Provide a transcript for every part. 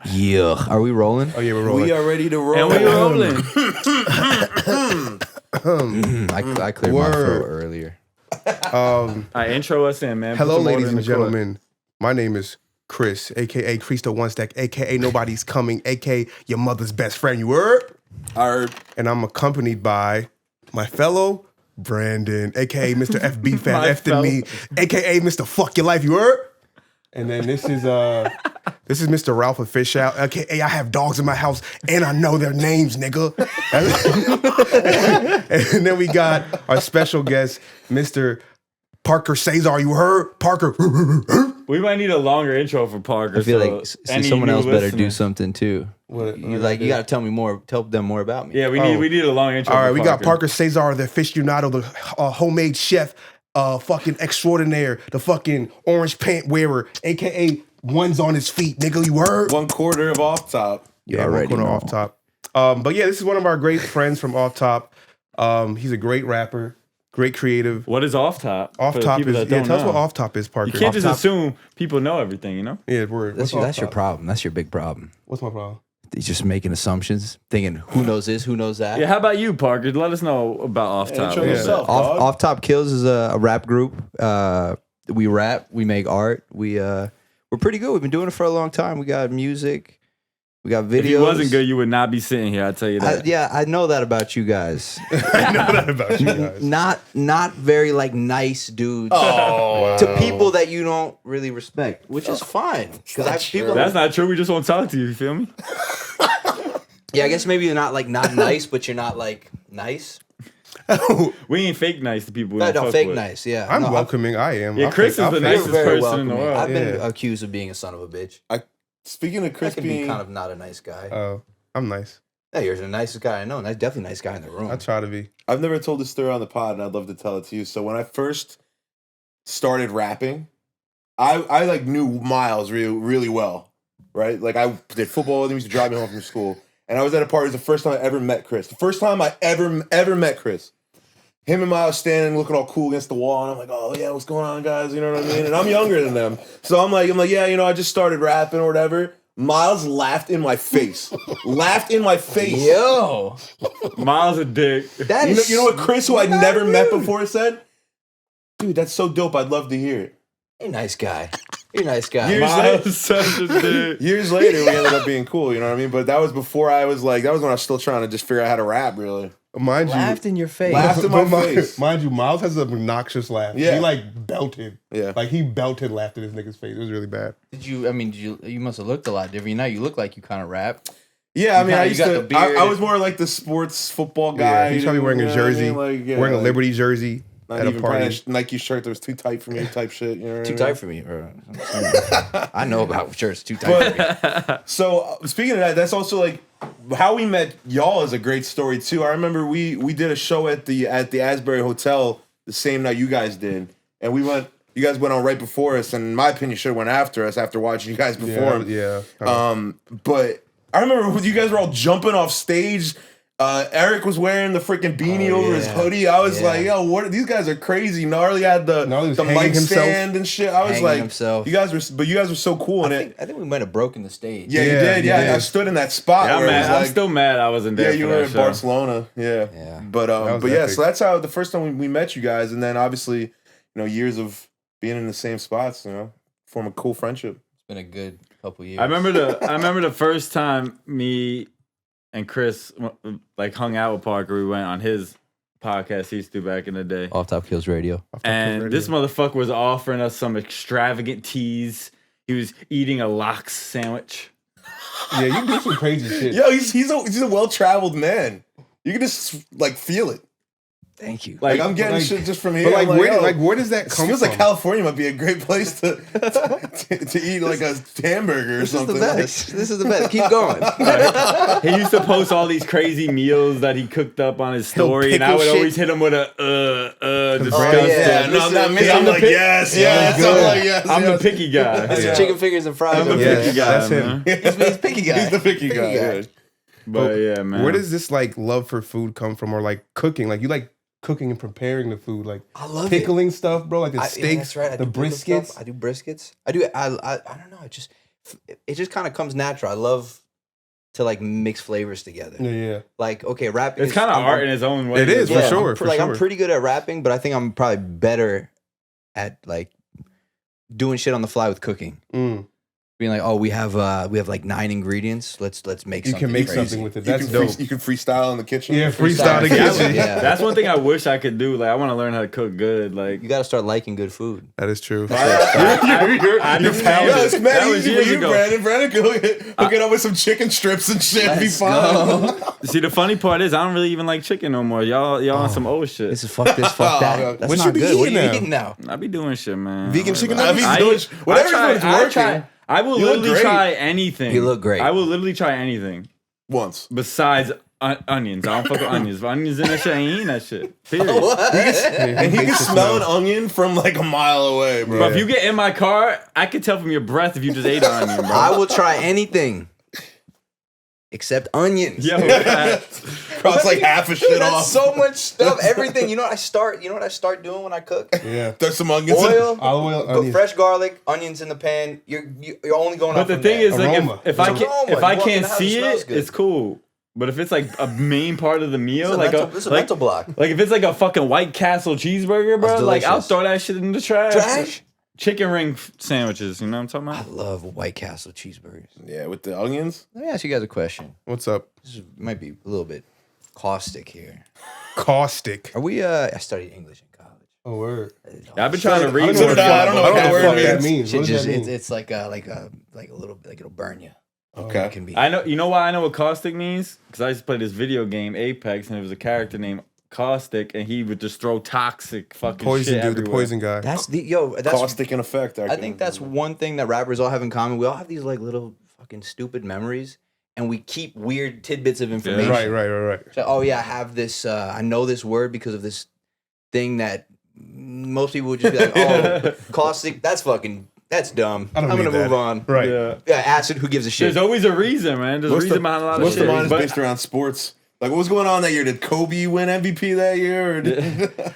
Yeah. Are we rolling? Oh yeah, we're rolling. We are ready to roll. And we rolling. I cleared my throat earlier. Intro us in, man. Hello, Put some order ladies in and the court. gentlemen. My name is Chris, aka Cristo One Stack, aka Nobody's Coming, aka your mother's best friend. You heard? And I'm accompanied by my fellow Brandon, aka Mr. FB Fan F than me, aka Mr. Fuck Your Life. You heard? And then this is Mr. Ralph Official, aka I have dogs in my house and I know their names, nigga. And then we got our special guest, Mr. Parker Caexar. You heard? Parker. We might need a longer intro for Parker. I feel like someone else better do something too. What you gotta tell them more about me. Yeah, we need a long intro. All right, for we got Parker Caexar, the aficionado, the homemade chef, fucking extraordinaire, the fucking orange pant wearer, aka one's on his feet, nigga. You heard? 1/4 of Off Top. Yeah, one corner Off Top. But yeah, this is one of our great friends from Off Top. He's a great rapper, great creative. What is Off Top? Off Top is tell us what Off Top is, Parker. You can't just Off-Top- assume people know everything, you know? Yeah, word. That's your problem. That's your big problem. What's my problem? He's just making assumptions, thinking who knows this, who knows that. Yeah, how about you, Parker? Let us know about Off Top. Intro yourself, dog. OffTopKills is a rap group. We rap, we make art. We're pretty good. We've been doing it for a long time. We got music, we got videos. If you wasn't good, you would not be sitting here. I tell you that. I know that about you guys. I know that about you guys. Not very like nice dudes to people that you don't really respect, which is fine. Because people. That's not true. We just won't talk to you. You feel me? Yeah, I guess maybe you're not not nice, but you're not like nice. We ain't fake nice to people. No, fake nice. Yeah, I'm welcoming. I am. Yeah, Chris is the nicest very person in the welcoming. world. I've been accused of being a son of a bitch. Speaking of Chris I can be kind of not a nice guy. Oh, I'm nice. Hey, you're the nicest guy I know. That's definitely a nice guy in the room. I try to be. I've never told this story on the pod, and I'd love to tell it to you. So when I first started rapping, I like knew Miles really well, right? Like I did football with him. He used to drive me home from school, and I was at a party. It was the first time I ever met Chris. The first time I ever met Chris. Him and Miles standing, looking all cool against the wall, and I'm like, oh yeah, what's going on, guys? You know what I mean? And I'm younger than them, so I'm like, yeah, I just started rapping or whatever. Miles laughed in my face. Yo, Miles a dick. You know what Chris, who I'd never met before, said? Dude, that's so dope. I'd love to hear it. you're a nice guy. You're a nice guy. Miles is such a dick. Years later, we ended up being cool, you know what I mean? But that was before I was like, that was when I was still trying to just figure out how to rap, really. Mind you, Laughed in your face. Laughed in my face. Mind you, Miles has an obnoxious laugh. Yeah. He like belted. Yeah. Like he belted, laughed in this nigga's face. It was really bad. You must have looked a lot different. Now you look like you kind of rap. Yeah, I mean, You got the beard. I was more like the sports football guy. Yeah, he's probably wearing a jersey, wearing a Liberty jersey not at a even party. a Nike shirt that was too tight for me type shit. You know what Too I mean? tight for me. I know about shirts too tight for me. So speaking of that, that's also like how we met y'all is a great story too. I remember we did a show at the Asbury Hotel the same night you guys did, and you guys went on right before us, and in my opinion, should have went after us after watching you guys perform. Yeah. But I remember when you guys were all jumping off stage. Eric was wearing the freaking beanie over his hoodie. I was like, yo, what? These guys are crazy. Gnarly had the mic stand and shit. I was like, you guys were so cool in it. I think we might have broken the stage. Yeah, you did. Yeah, I stood in that spot. Yeah, where man, it was like, I'm still mad I wasn't there. Yeah, you were in Barcelona. Yeah. But yeah, so that's how the first time we met you guys, and then obviously, years of being in the same spots, form a cool friendship. It's been a good couple years. I remember the first time me and Chris like hung out with Parker. We went on his podcast he used to do back in the day. OffTopKills Radio. And this motherfucker was offering us some extravagant teas. He was eating a lox sandwich. Yeah, you do some crazy shit. Yo, he's a well-traveled man. You can just like feel it. Thank you. Like I'm getting shit just from here. But where does that it come feels from? like California might be a great place to eat like a hamburger or something. This is the best. Keep going. He used to post all these crazy meals that he cooked up on his story, and I would always hit him with a disgusting. No, not me. I'm like, yes. I'm like, yes. I'm the picky guy. It's chicken fingers and fries. I'm the picky guy. That's him. He's picky guy. He's the picky guy. Yeah. But yeah, man. Where does this like love for food come from, or like cooking? Like you like cooking and preparing the food, like I love pickling stuff, bro. Like the steaks, that's right. the briskets. I do briskets. I don't know. It just it just kind of comes natural. I love to like mix flavors together. Yeah. Like, okay, rapping. It's kind of art in its own way. It is, for sure. I'm pretty good at rapping, but I think I'm probably better at like doing shit on the fly with cooking. Being like, oh, we have like 9 ingredients. Let's make You something. can make crazy. something with it. That's dope. You can freestyle in the kitchen. Yeah, freestyle the kitchen. Yeah. That's one thing I wish I could do. Like, I want to learn how to cook good. Like, You got to start liking good food. That is true. I You're didn't found know it. It's that. mad That was easy for years you, ago. Brandon. Brandon can hook it up with some chicken strips and shit. Be Let's fine. go. See, the funny part is I don't really even like chicken no more. Y'all on some old shit. This is fuck this, fuck that. That's What not you be good. What are you eating eating now? I be doing shit, man. Vegan chicken I nuggets? mean, I doing- eat- whatever I is try- working. I will You look literally great. try anything. You look great. I will literally try anything Once. besides onions. I don't fuck with onions. If onions in that shit, I ain't eating that shit. Period. And he can smell an onion from like a mile away, bro. But if you get in my car, I can tell from your breath if you just ate an onion, bro. I will try anything except onions. Yo, cross like half a shit Dude, that's off. so much stuff. Everything. You know what I start doing when I cook? Yeah. There's some onions. Oil, Olive oil, go onions. fresh garlic, onions in the pan. You're only going but off the from thing that. is, like, Aroma. if I It's can, aroma. if I You walk in can't the house, see it smells it, good. it's cool. But if it's like a main part of the meal, It's a mental block. like if it's like a fucking White Castle cheeseburger, bro, That's like I'll delicious. throw that shit in the trash. Trash? Chicken ring sandwiches, you know what I'm I talking about? love White Castle cheeseburgers. Yeah, with the onions. Let me ask you guys a question. What's up? Might be a little bit caustic here. Caustic. Are we? I studied English in college. Oh, word. I've been trying to read So more. did I. I don't know what that word that means. means. What Shit does just, that mean? it's like a little bit like it'll burn you. Okay. It can be. I know. You know why I know what caustic means? Because I used to play this video game Apex, and there was a character named Caustic, and he would just throw toxic fucking Poison shit dude, everywhere. the poison guy. That's Caustic in effect. I think that's one thing that rappers all have in common. We all have these like little fucking stupid memories, and we keep weird tidbits of information. Right. So, oh yeah, I have this. I know this word because of this thing that most people would just be like, "Oh, caustic. That's dumb. I don't I'm need gonna that." move on." Right. Yeah. Yeah, acid. Who gives a shit? There's always a reason, man. There's a reason behind a lot of Most shit. of mine is But- based around sports. Like, what was going on that year? Did Kobe win MVP that year? Or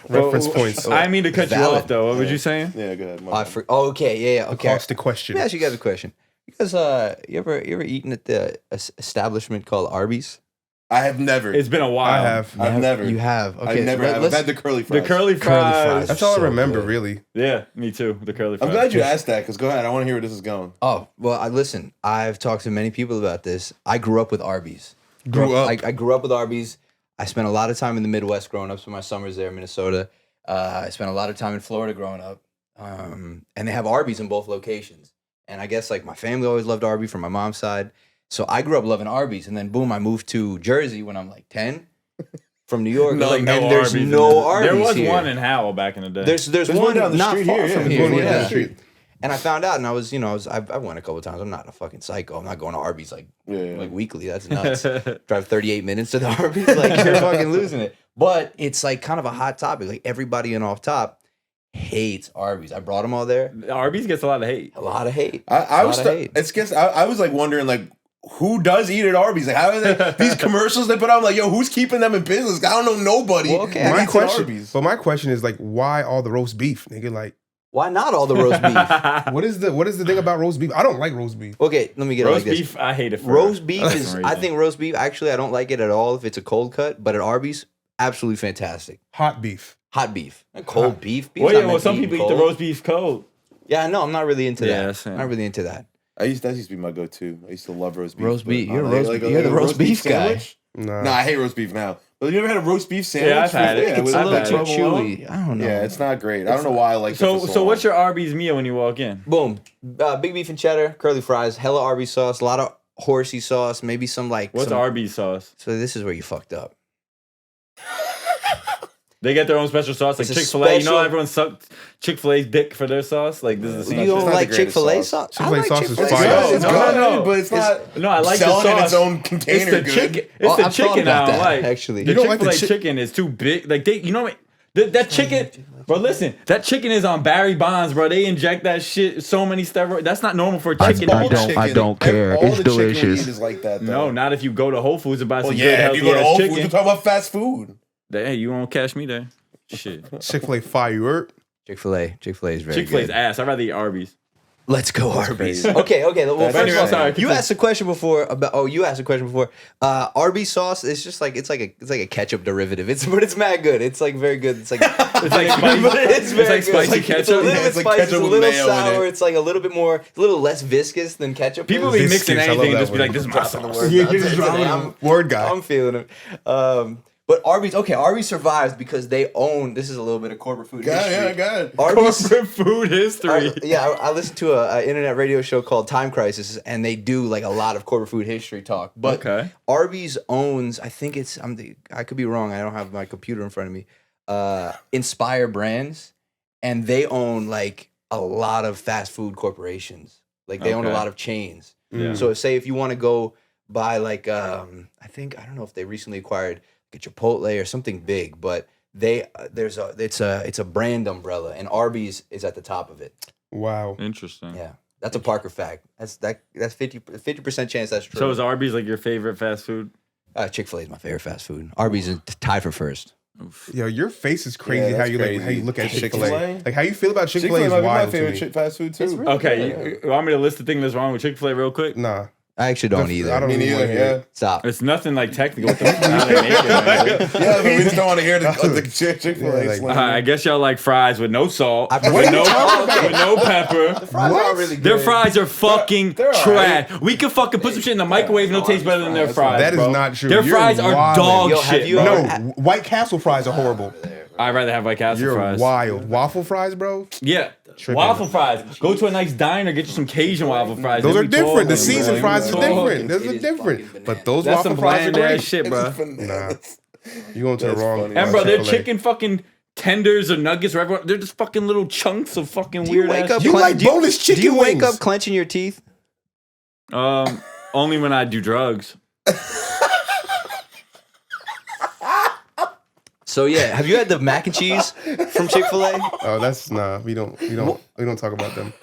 Reference points. I didn't mean to cut you Valid. off though. What were you saying? Yeah, go ahead. my I bad. okay, yeah. Okay. Caustic question. Let me ask you guys a question. You guys, you ever eaten at the establishment called Arby's? I have never. It's been a while. I have. I've never. You have. Okay. I've never. I've had the curly The fries. curly fries. fries. That's all So I remember, good. really. Yeah, me too. The curly fries. I'm glad you asked that because go ahead. I want to hear where this is going. Oh well, listen. I've talked to many people about this. I grew up with Arby's. Grew up. I grew up with Arby's. I spent a lot of time in the Midwest growing up. So my summers there in Minnesota. I spent a lot of time in Florida growing up. And they have Arby's in both locations. And I guess like my family always loved Arby's from my mom's side. So I grew up loving Arby's. And then boom, I moved to Jersey when I'm like 10 from New York. No, and no there's Arby's in no this. Arby's There was here. one in Howell back in the day. There's one one down the not street far here, yeah. from There's here. one down the Yeah. street. And I found out, and I went a couple of times. I'm not a fucking psycho. I'm not going to Arby's like weekly. That's nuts. Drive 38 minutes to the Arby's, like you're fucking losing it. But it's like kind of a hot topic. Like everybody in Off Top hates Arby's. I brought them all there. Arby's gets a lot of hate. A lot of hate. I A was. lot of hate. It's guess. I was like wondering like. Who does eat at Arby's? Like, how are they? These commercials they put out, I'm like, yo, who's keeping them in business? I don't know nobody. Well, okay, who My eats at question, Arby's. but my question is like, why all the roast beef, nigga? Like, Why not all the roast beef? what is the thing about roast beef? I don't like roast beef. Okay, let me get it Roast like this. beef, I hate it. For Roast beef some is. I reason. think roast beef. Actually, I don't like it at all if it's a cold cut. But at Arby's, absolutely fantastic. Hot beef. Hot beef, cold beef. Beef's Well, not yeah, well, meant to some be people eaten eat the cold. roast beef cold. Yeah, no, I'm not really into Yeah, that. same. Not really into that. That used to be my go-to. I used to love roast beef. Roast but beef. I You're don't a know, roast- you're the roast beef guy. sandwich? Nah. Nah, I hate roast beef now. But you ever had a roast beef sandwich? Yeah, I've had it. Yeah, It's with a I've little had too it. chewy. I don't know. Yeah, it's not great. I don't know why I like it So, for so long. what's your Arby's meal when you walk in? Boom. Big beef and cheddar, curly fries, hella Arby's sauce, a lot of horsey sauce, maybe some like. What's some, Arby's sauce? So this is where you fucked up. They get their own special sauce, like It's a Chick-fil-A. You know, special- everyone sucked Chick-fil-A's dick for their sauce. Like this is the You same don't not shit. the like greatest Chick-fil-A sauce. sauce? Chick-fil-A sauce is Chick-fil-A fire. sauce. It's No, good, no, no. but it's not. No, I like the selling sauce. in its own It's container. the good. chicken. It's Oh, the I've thought chicken about I don't that, like. actually. The You don't like the Chick-fil-A chicken is too big. Like you know what? That chicken, bro. Listen, that chicken is on Barry Bonds, bro. They inject that shit so many steroids. That's not normal for chicken. All I don't care. All It's the chicken we delicious. eat is like that. No, Though. not if you go to Whole Foods and buy Well, some good yeah, if you healthy go to ass Whole Foods, chicken. we're talking about fast food. Hey, you won't catch me there. Shit. Chick-fil-A fire. Chick-fil-A is very Chick-fil-A's good. ass. I'd rather eat Arby's. Let's go Arby's. crazy. Okay. Well, That's first of all, sorry, you asked a question before about. Oh, you asked a question before. Arby's sauce is just like it's like a ketchup derivative. But it's mad good. It's like very good. It's like It's like spicy. but it's very like good. spicy It's a ketchup. little Yeah, bit it's like spicy. It's ketchup a with little mayo in sour. it. It's like a little less viscous than ketchup. People is. be mixing Viscous, I love anything and that just be word. like, this is my sauce. You're Today. just dropping I'm- a word guy. I'm feeling it. But Arby's survives because they own. This is a little bit of corporate food history. God. Arby's. Corporate food history. I listened to a internet radio show called Time Crisis, and they do like a lot of corporate food history talk. But Okay. Arby's owns, I think it's, I could be wrong. I don't have my computer in front of me. Inspire Brands, and they own like a lot of fast food corporations. Like they own a Okay. lot of chains. Yeah. So say if you want to go buy like, I don't know if they recently acquired like a Chipotle or something big, but it's a brand umbrella, and Arby's is at the top of it. Wow. Interesting. Yeah, that's a Parker fact. That's 50% chance that's true. So is Arby's like your favorite fast food? Chick-fil-A is my favorite fast food. Arby's is tied for first. Yo, your face is crazy. Yeah, how that's you crazy. how you look at Chick-fil-A. Chick-fil-A? Like how you feel about Chick-fil-A Chick-fil-A is might be my wild to favorite me. fast food too. really- Okay, you want me to list the thing that's wrong with Chick-fil-A real quick? Nah, I actually don't The- either. I don't Me even neither. wanna hear Yeah. it. Stop. It's nothing like technical with how they make it. man. Yeah, but we just don't want to hear the Chick-fil-A. Yeah, like- slang. I guess y'all like fries with no salt, I- with What are no, you talking about? with no pepper. Fries What? are really good. Their fries are fucking They're trash. We can fucking put some shit in the microwave and it'll taste better than their fries. That is bro. not true. Their You're fries are wildin'. dog Yo, have shit. you bro. ever- No, White Castle fries are horrible. I'd rather have White Castle You're fries. wild. Waffle fries, bro. Yeah. Tripping. Waffle fries. Go to a nice diner, get you some Cajun waffle fries. Those Then are we different. The talking, seasoned bro. fries is We different. talking. Those It are is different. fucking But those That's waffle some fries are bland ass great. shit, bro. Nah, you going to the That's wrong. funny. And bro, they're Chick-fil-A. chicken fucking tenders or nuggets or everyone. They're just fucking little chunks of fucking Do you weird wake ass up? You shit. like boneless chicken Do you wake wings. up clenching your teeth? Only when I do drugs. So yeah, have you had the mac and cheese from Chick-fil-A? Oh, that's nah. We don't talk about them.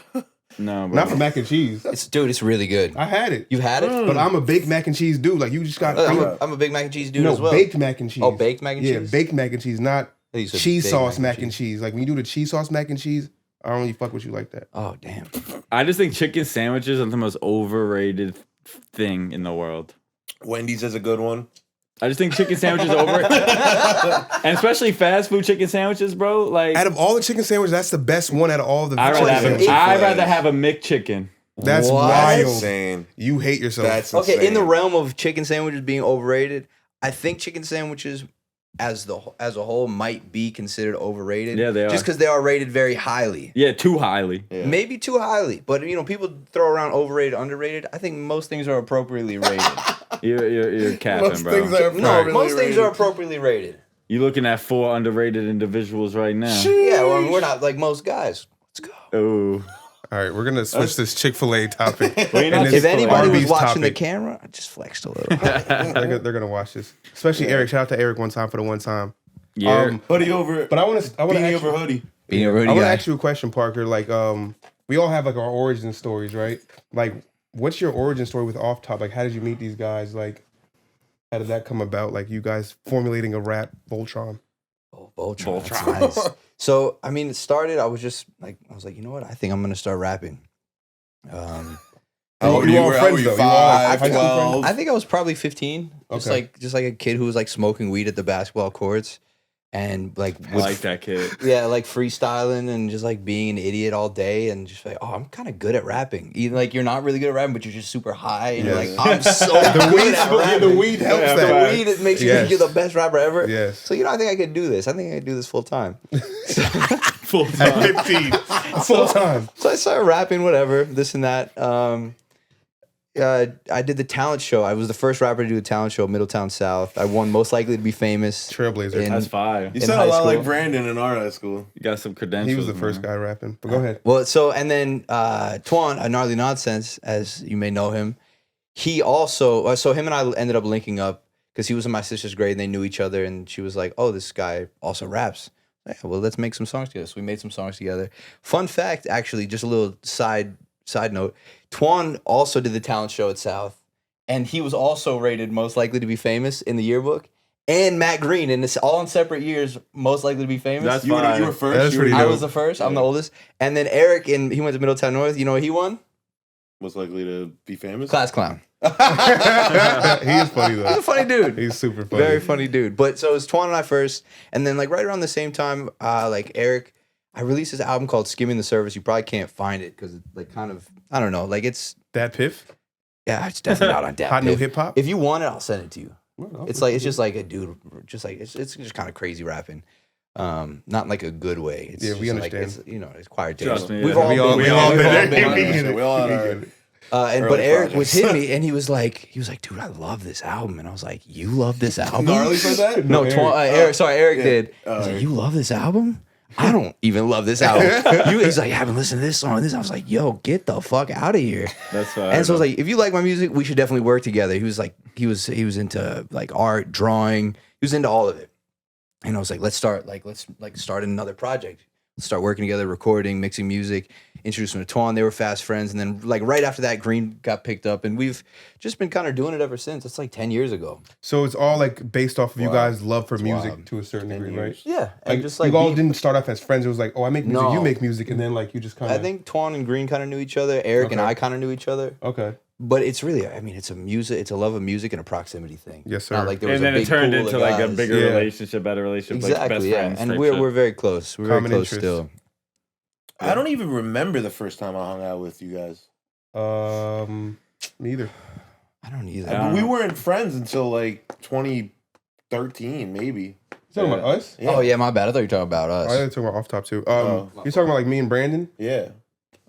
No, bro. Not for mac and cheese. It's really good. I had it, You've had it? but I'm a baked mac and cheese dude. Like you just got. I'm a big mac and cheese dude no, as well. baked mac and cheese. Oh, baked mac and Yeah, cheese? baked mac and cheese, not These are cheese baked sauce mac and cheese. Like when you do the cheese sauce mac and cheese, I don't really fuck with you like that. Oh damn. I just think chicken sandwiches are the most overrated thing in the world. Wendy's is a good one. I just think chicken sandwiches are overrated. And especially fast food chicken sandwiches, bro. Like, Out of all the chicken sandwiches, that's the best one out of all the I'd chicken rather, have sandwiches. Chick-fil-A. I'd rather have a McChicken. That's What? wild. Insane. You hate yourself. That's Okay, insane. in the realm of chicken sandwiches being overrated, I think chicken sandwiches as a whole might be considered overrated. Yeah, they are. Just because they are rated very highly. Yeah, too highly. Yeah. Maybe too highly. But people throw around overrated, underrated. I think most things are appropriately rated. You're capping, Most bro. things are No, really most things rated. are appropriately rated. You're looking at 4 underrated individuals right now. Yeah, well, I mean, we're not like most guys. Let's go. Oh. All right, we're gonna switch this Chick-fil-A topic. Well, you're not And this If anybody was Arby's watching the topic. camera, I just flexed a little. They're gonna watch this. Especially Eric. Shout out to Eric one time for the one time. Yeah. Hoodie over. But I want to. beanie over hoodie. Being a I Rudy want to guy. ask you a question, Parker. Like, we all have like our origin stories, right? Like, what's your origin story with Off Top? Like, how did you meet these guys? Like, how did that come about? Like, you guys formulating a rap, Voltron. Oh, Voltron. That's nice. So, I mean, it started, I was like, you know what? I think I'm going to start rapping. How old You were all you? friends, Were though. you You all 5, high school 12? I think I was probably 15. Okay. Just like a kid who was like smoking weed at the basketball courts and like I like that kid. yeah, like freestyling and just like being an idiot all day and just like, oh, I'm kind of good at rapping. Even like you're not really good at rapping, but you're just super high and you're Yes. like, I'm so The good weed, at yeah, rapping. the weed helps Yeah, that. The right. weed, it makes you Yes. think you're the best rapper ever. Yes. So I think I could do this. I think I could do this full time. Full At time. 15, full time. So I started rapping, whatever, this and that. I did the talent show. I was the first rapper to do a talent show, Middletown South. I won Most Likely to Be Famous. Trailblazer. in- That's fire. You in sound high a lot school. like Brandon in our high school. You got some credentials. He was the first man. guy rapping. But go ahead. Well, so and then Twan, a Gnarly Nonsense, as you may know him, he also so him and I ended up linking up because he was in my sister's grade and they knew each other, and she was like, "Oh, this guy also raps." Yeah, well, let's make some songs together. So we made some songs together. Fun fact, actually, just a little side note: Twan also did the talent show at South, and he was also rated Most Likely to Be Famous in the yearbook. and Matt Green, and it's all in separate years, most likely to be famous. That's You fine. were first. That's pretty I dope. was the first. I'm the oldest. And then Eric, and he went to Middletown North. You know what he won? Most likely to be famous. Class clown. He is funny though. He's a funny dude. He's super funny. Very funny dude. But so it was Twan and I first, and then like right around the same time, like Eric, I released this album called "Skimming the Surface." You probably can't find it because it's like kind of, I don't know, like it's That Piff, it's definitely not on Dat hot new Piff. hip hop. If you want it, I'll send it to you. It's just like a dude, just like it's just kind of crazy rapping. Not in like a good way. It's Yeah, just we like, understand. it's choir Trust taste. me, We've yeah. all We all been been there. there. We've all been there. We all are. But Early Eric was projects. hitting me, and he was like, dude, I love this album, and I was like, you love this album? Gnarly said that? No, Eric. Sorry, Eric Yeah. did. Oh, He's like, Eric. you love this album? I don't even love this album. He's like, I haven't listened to this song. This. I was like, yo, get the fuck out of here. That's fine. And so I was like, if you like my music, we should definitely work together. He was like, he was into like art, drawing. He was into all of it. And I was like, let's start another project. Let's start working together, recording, mixing music, introduced him to Twan. They were fast friends. And then like right after that, Green got picked up, and we've just been kind of doing it ever since. It's like 10 years ago. So it's all like based off of you Wow. guys' love for music wild. to a certain 10 degree, years. right? Yeah. And Like, just like you all be- didn't start off as friends. It was like, oh, I make music, No. you make music, and then like you just kind I of. think Twan and Green kind of knew each other. Eric and Okay. I kind of knew each other. Okay. But it's really, I mean, it's a love of music and a proximity thing. Yes, sir. Not like there was and then a it big turned pool of into like a guys. bigger Yeah. relationship, better relationship, like best Exactly, yeah. friends. And type we're shit. very close. We're Common very close interest. still. I don't even remember the first time I hung out with you guys. Me either. I don't either. Yeah. We weren't friends until like 2013, maybe. You talking about us? Yeah. Oh yeah, my bad. I thought you were talking about I us. thought talking about off top too. Oh. You talking about like me and Brandon? Yeah.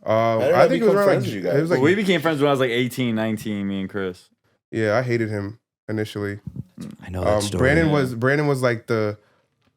I think it was become around friends like with you guys? it was like we became friends when I was like 18, 19, me and Chris. yeah, I hated him initially. I know that story. Brandon was like the,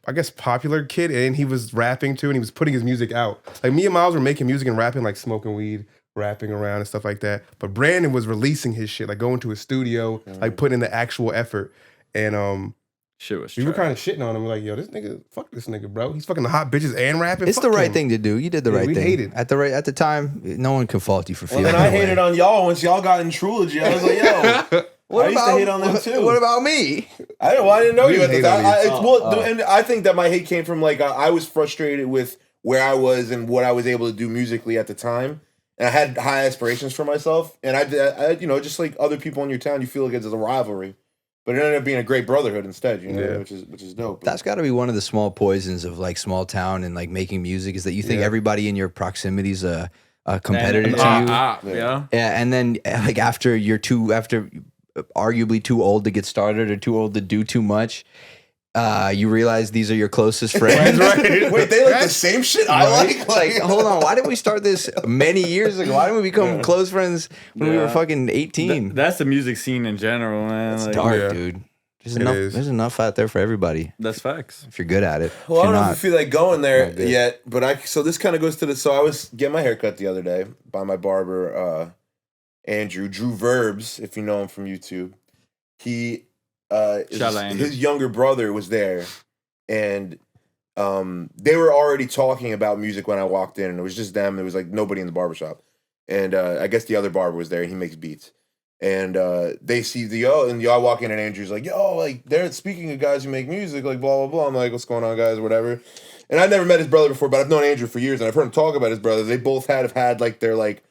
I guess, popular kid, and he was rapping too, and he was putting his music out. Like me and Miles were making music and rapping, like smoking weed, rapping around and stuff like that. But Brandon was releasing his shit, like going to his studio, like putting in the actual effort. And Shit was we were trash. kind of shitting on him, like, yo, this nigga, fuck this nigga, bro. He's fucking the hot bitches and rapping. It's Fuck the right him. thing to do. You did the Yeah, right we thing. hated. At the time, no one can fault you for Well, feeling. then I that way. hated on y'all once y'all got in Trilogy. I was like, yo. I used to hate on them too. What about me? I didn't know We you at the hate on time. you. And I think that my hate came from like I was frustrated with where I was and what I was able to do musically at the time, and I had high aspirations for myself. And I you know, just like other people in your town, you feel like it's a rivalry, but it ended up being a great brotherhood instead. You know, Yeah. which is dope. That's got to be one of the small poisons of like small town and like making music is that you think Yeah. everybody in your proximity is a competitor to you. Yeah. Yeah, and then like after arguably too old to get started or too old to do too much, you realize these are your closest friends. Wait, they like the same shit I like. Like, hold on, why didn't we start this many years ago? Why didn't we become close friends when we were Yeah. fucking 18? That's the music scene in general, man. It's Like, dark, Yeah. dude. There's It enough. is. There's enough out there for everybody That's facts. if you're good at it. Well, I if don't you're know if I not, feel like going there Not good. yet, but so this kind of goes to so I was getting my hair cut the other day by my barber, Andrew Drew Verbs, if you know him from YouTube. He Shout out Andrew. his younger brother was there, and they were already talking about music when I walked in, and it was just them. There was like nobody in the barbershop, and I guess the other barber was there, and he makes beats. And they see and y'all walk in, and Andrew's like, yo, like, they're speaking of guys who make music, like, blah, blah, blah. I'm like, what's going on, guys, whatever. And I've never met his brother before, but I've known Andrew for years, and I've heard him talk about his brother. They both have had, like, their, like,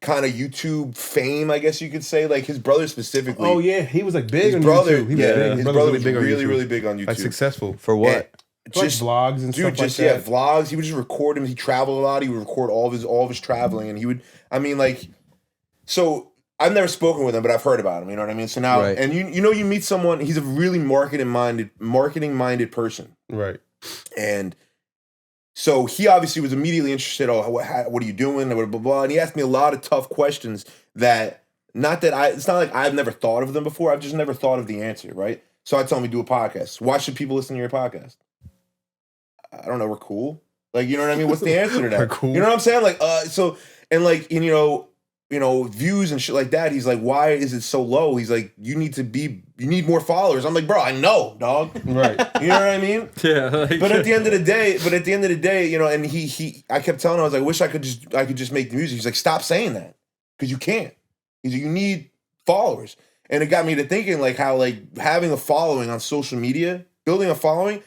kind of YouTube fame, I guess you could say. Like, his brother specifically. Oh yeah, he was like big His on brother, YouTube. He was yeah, big. his brother brother was was big on really, YouTube. really big on YouTube. Like successful. for what? Just vlogs and Dude, stuff just like that. vlogs. He would just record him. He traveled a lot. He would record all of his traveling, and he would. I mean, like, so I've never spoken with him, but I've heard about him. You know what I mean? So now, Right. and you know, you meet someone. He's a really marketing minded person, Right. and so he obviously was immediately interested. Oh, what are you doing? Blah, blah, blah. And he asked me a lot of tough questions that. It's not like I've never thought of them before. I've just never thought of the answer, right? So I tell him, do a podcast. Why should people listen to your podcast? I don't know. We're cool. Like, you know what I mean? What's the answer to that? We're cool. You know what I'm saying? Like, you know, views and shit like that. He's like, why is it so low? He's like, you need more followers. I'm like, bro, I know, dog. Right. You know what I mean? Yeah. Like, But at the end of the day, you know, and I kept telling him, I was like, I wish I could just make the music. He's like, stop saying that because you can't. He's like, you need followers. And it got me to thinking like how like having a following on social media, building a following,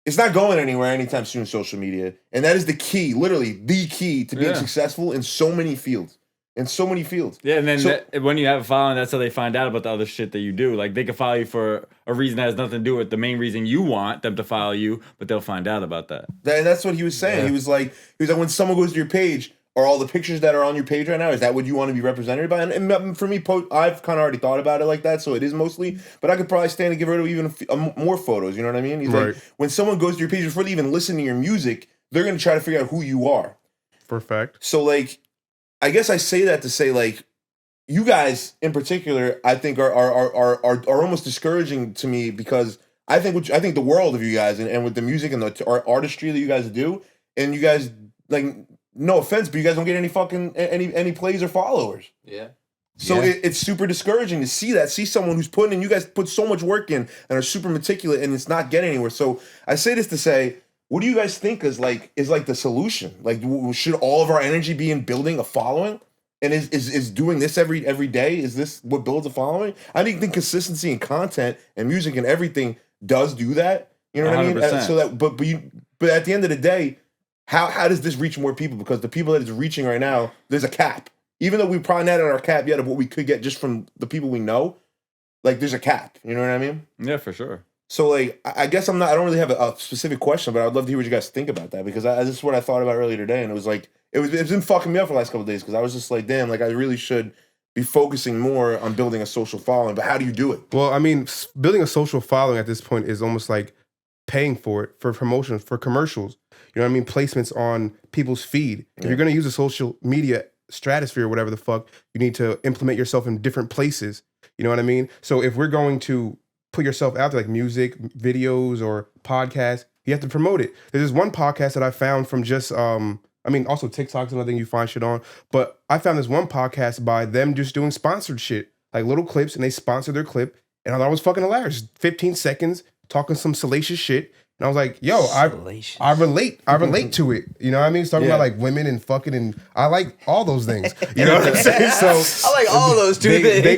it's not going anywhere anytime soon, social media. And that is the key, literally the key to being successful in so many fields. Yeah, and then when you have a following, that's how they find out about the other shit that you do. Like, they can follow you for a reason that has nothing to do with the main reason you want them to follow you, but they'll find out about that. And that's what he was saying. Yeah. He was like, when someone goes to your page, are all the pictures that are on your page right now, is that what you want to be represented by? And for me, I've kind of already thought about it like that, so it is mostly, but I could probably stand to get rid of even more photos, you know what I mean? He's like, when someone goes to your page, before they even listen to your music, they're going to try to figure out who you are. For a fact. So, like, I guess I say that to say, like, you guys in particular, I think are almost discouraging to me, because I think the world of you guys and with the music and the artistry that you guys do, and you guys, like, no offense, but you guys don't get any fucking any plays or followers. Yeah. So it's super discouraging to see someone who's putting in, you guys put so much work in and are super meticulous, and it's not getting anywhere. So I say this to say, what do you guys think is the solution? Like, should all of our energy be in building a following? And is doing this every day? Is this what builds a following? I think consistency in content and music and everything does do that. You know what I mean? 100%. So that, but at the end of the day, how does this reach more people? Because the people that it's reaching right now, there's a cap. Even though we've probably not at our cap yet of what we could get just from the people we know, like, there's a cap. You know what I mean? Yeah, for sure. So, like, I guess I don't really have a specific question, but I'd love to hear what you guys think about that, because this is what I thought about earlier today, and it was like, it's been fucking me up for the last couple of days, because I was just like, damn, like, I really should be focusing more on building a social following, but how do you do it? Well, I mean, building a social following at this point is almost like paying for it, for promotions, for commercials. You know what I mean? Placements on people's feed. If you're going to use a social media stratosphere or whatever the fuck, you need to implement yourself in different places. You know what I mean? So if we're going to put yourself out there, like music, videos, or podcasts, you have to promote it. There's this one podcast that I found from just, also TikTok's another thing you find shit on, but I found this one podcast by them just doing sponsored shit, like little clips, and they sponsored their clip, and I thought it was fucking hilarious. 15 seconds, talking some salacious shit. And I was like, yo, I relate to it. You know what I mean? It's talking about like women and fucking, and I like all those things. You know what I'm saying? So I like all those things. They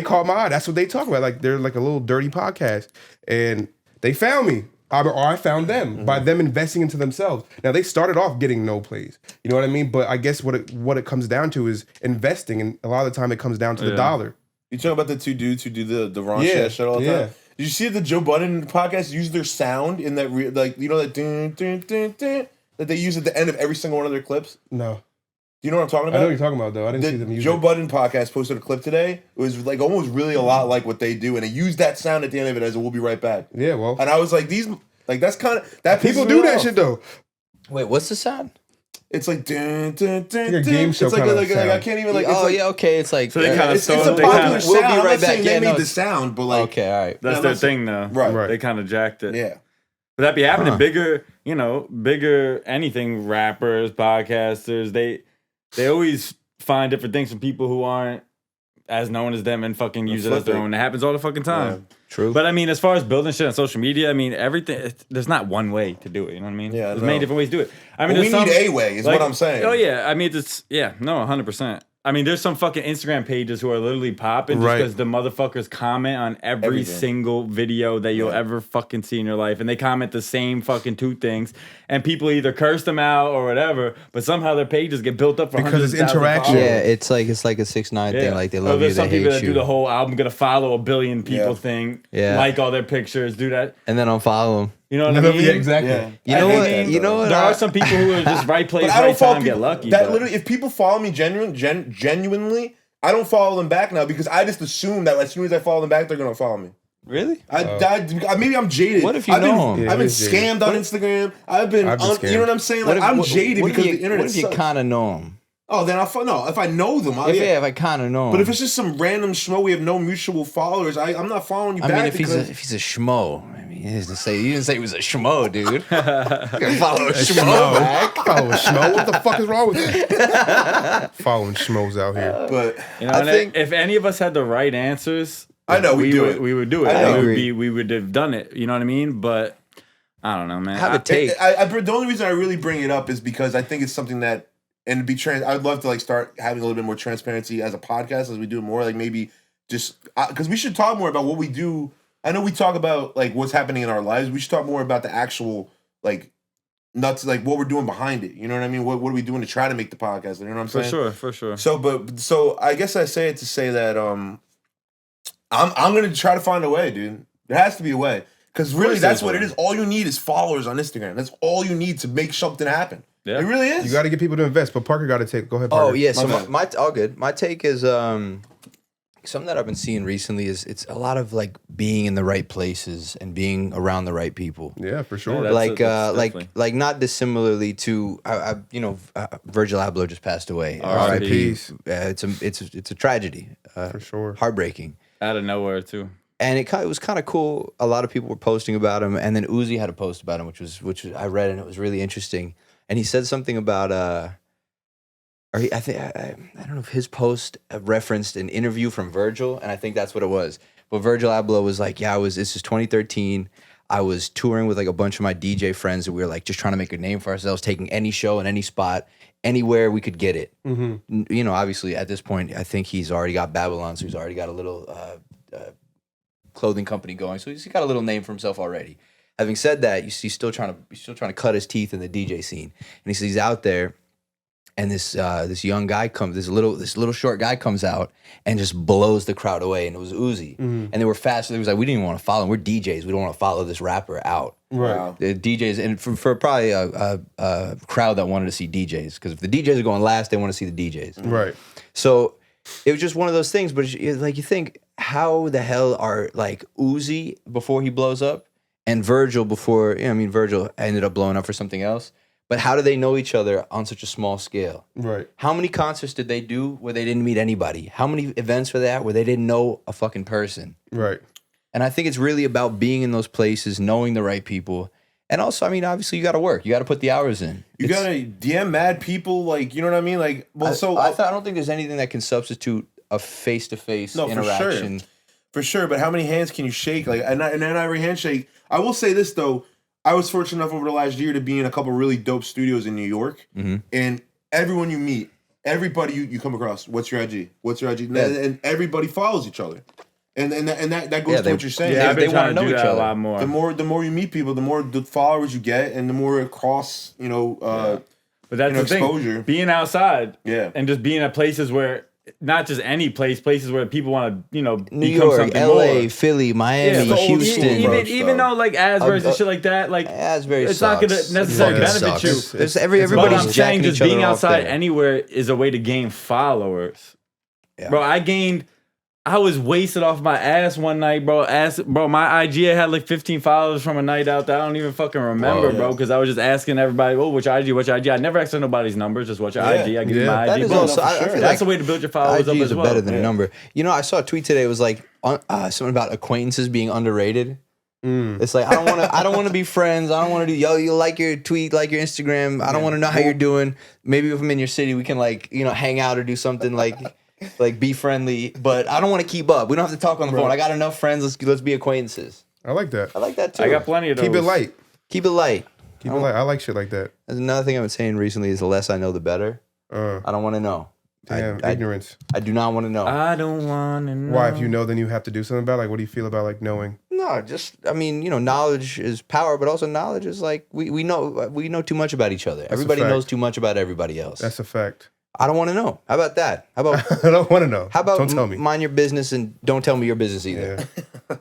caught my eye. That's what they talk about. Like, they're like a little dirty podcast. And they found me. Or I found them by them investing into themselves. Now, they started off getting no plays. You know what I mean? But I guess what it comes down to is investing. And a lot of the time it comes down to the dollar. You talking about the two dudes who do the raunchy ass shit all the time? Did you see the Joe Budden podcast use their sound in that, like, you know, that dun, dun, dun, dun, that they use at the end of every single one of their clips? No. Do you know what I'm talking about? I know what you're talking about, though. I didn't see them use Joe it. Budden podcast posted a clip today. It was like almost really a lot like what they do, and they used that sound at the end of it as a "We'll be right back." Yeah, well. And I was like, that's kind of that. People do that shit, though. Wait, what's the sound? It's like dun, dun, dun, like a game show it's like, kind of like I can't even like. Okay. It's like So they kind of it's a popular sound. We'll be I'm right not back. saying they Yeah, made no, the sound, but like, okay, all right. That's their thing, though. Right. They kind of jacked it. Yeah. But that be happening. Bigger anything, rappers, podcasters, they always find different things from people who aren't as known as them and fucking use it as their own. It happens all the fucking time. Yeah. True. But I mean, as far as building shit on social media, I mean, everything, there's not one way to do it. You know what I mean? Yeah, There's no. many different ways to do it. I mean, But we there's need a way, is what I'm saying. Oh, yeah. I mean, 100%. I mean, there's some fucking Instagram pages who are literally popping just Right. because the motherfuckers comment on every Everything. single video that you'll ever fucking see in your life. And they comment the same fucking two things. And people either curse them out or whatever, but somehow their pages get built up for Because hundreds it's of thousands of interaction. followers. Yeah, it's like a 6ix9ine thing. Like, they love you, There's they some people hate that you. do the whole I'm gonna follow 1 billion people Yeah. thing. Yeah. Like all their pictures, do that. And then unfollow them. You know what I mean? Yeah, exactly. Yeah. You know I hate what? that, You know though. what? There are some people who are just right place, But I don't right follow time, people get lucky. that but- literally, if people follow me genuinely, I don't follow them back now, because I just assume that as soon as I follow them back, they're gonna follow me. Really? Maybe I'm jaded. What if you I've been, know 'em? Yeah, I've been he's jaded. scammed on Instagram. I've been I've been you scammed. know what I'm saying? Like, I'm jaded because the internet What if you sucks. kind of know them? Oh, then no. If I know them, If I kind of know him. But if it's just some random schmo, we have no mutual followers. I'm not following you I back. mean, if he's a schmo, I mean, you didn't say he was a schmo, dude. You can follow a schmo back. Follow a schmo? What the fuck is wrong with you? Following schmoes out here. but You know, I and think- if any of us had the right answers, I know we do would, it. We would do it. I know. We would have done it. You know what I mean? But I don't know, man. Have a take. the only reason I really bring it up is because I think it's something that, and to be I'd love to like start having a little bit more transparency as a podcast as we do it more. Like maybe just because we should talk more about what we do. I know we talk about like what's happening in our lives. We should talk more about the actual like nuts, like what we're doing behind it. You know what I mean? What are we doing to try to make the podcast? You know what I'm saying? For sure. So I guess I say it to say that I'm gonna try to find a way, dude. There has to be a way. Because really, that's what it is. All you need is followers on Instagram. That's all you need to make something happen. Yeah. It really is. You got to get people to invest. But Parker got to take. Go ahead, Parker. Oh, yeah. So my all good. My take is something that I've been seeing recently is it's a lot of like being in the right places and being around the right people. Yeah, for sure. Yeah, like not dissimilarly to Virgil Abloh just passed away. R.I.P. It's a tragedy. For sure. Heartbreaking. Out of nowhere too. And it was kind of cool. A lot of people were posting about him, and then Uzi had a post about him, which was I read, and it was really interesting. And he said something about I don't know if his post referenced an interview from Virgil, and I think that's what it was. But Virgil Abloh was like, this is 2013. I was touring with like a bunch of my DJ friends, and we were like just trying to make a name for ourselves, taking any show in any spot, anywhere we could get it. Mm-hmm. You know, obviously at this point, I think he's already got Babylon, so he's already got a little clothing company going, so he's got a little name for himself already. Having said that, he's still trying to cut his teeth in the DJ scene, and he says he's out there, and this young guy comes, this little short guy comes out and just blows the crowd away, and it was Uzi, and they were fast. So they was like, we didn't even want to follow him. We're DJs. We don't want to follow this rapper out. Right. Wow. The DJs, and for probably a crowd that wanted to see DJs, because if the DJs are going last, they want to see the DJs. Right. So it was just one of those things. But like you think, how the hell are like Uzi before he blows up and Virgil before? Virgil ended up blowing up for something else. But how do they know each other on such a small scale? Right. How many concerts did they do where they didn't meet anybody? How many events were there where they didn't know a fucking person? Right. And I think it's really about being in those places, knowing the right people. And also, obviously, you got to work. You got to put the hours in. You got to DM mad people, like, you know what I mean? Like, well, I don't think there's anything that can substitute a face-to-face interaction. For sure, but how many hands can you shake? Like, and every handshake. I will say this though, I was fortunate enough over the last year to be in a couple really dope studios in New York, and everyone you meet, everybody you come across, what's your IG? What's your IG? Yeah. And everybody follows each other, and that goes to what you're saying. Yeah, they want to know each other a lot more. The more you meet people, the more the followers you get, and the more across But that's the exposure. thing. Being outside, and just being at places where. Not just any places where people want to, New become York, something LA, more. Philly, Miami, Houston. Even though like Asbury's and shit like that, like Asbury it's sucks. not going to necessarily benefit you. There's everybody's I'm saying jacking just each other being off outside there. anywhere is a way to gain followers. Yeah. Bro, I was wasted off my ass one night, bro. My IG had like 15 followers from a night out that I don't even fucking remember, bro, because I was just asking everybody, which IG? I never asked nobody's numbers, just what's your IG? I give you my that IG. Is also, I feel that's a way to build your followers up IGs as well. are better than a number. You know, I saw a tweet today. It was like something about acquaintances being underrated. It's like I don't want to be friends. I don't want to do you like your tweet, like your Instagram. I don't want to know how you're doing. Maybe if I'm in your city, we can hang out or do something like be friendly, but I don't want to keep up. We don't have to talk on the phone. I got enough friends. Let's be acquaintances. I like that. I like that too. I got plenty of those. Keep it light. Keep it light. Keep it light. I like shit like that. There's another thing I've been saying recently is the less I know, the better. I don't want to know. Damn, ignorance. I do not want to know. I don't want to know. Why? If you know, then you have to do something about it? Like, what do you feel about like knowing? No, just knowledge is power, but also knowledge is like we know too much about each other. Everybody knows too much about everybody else. That's a fact. I don't want to know. How about that? How about I don't want to know. How about don't tell me. Mind your business and don't tell me your business either. Yeah. well,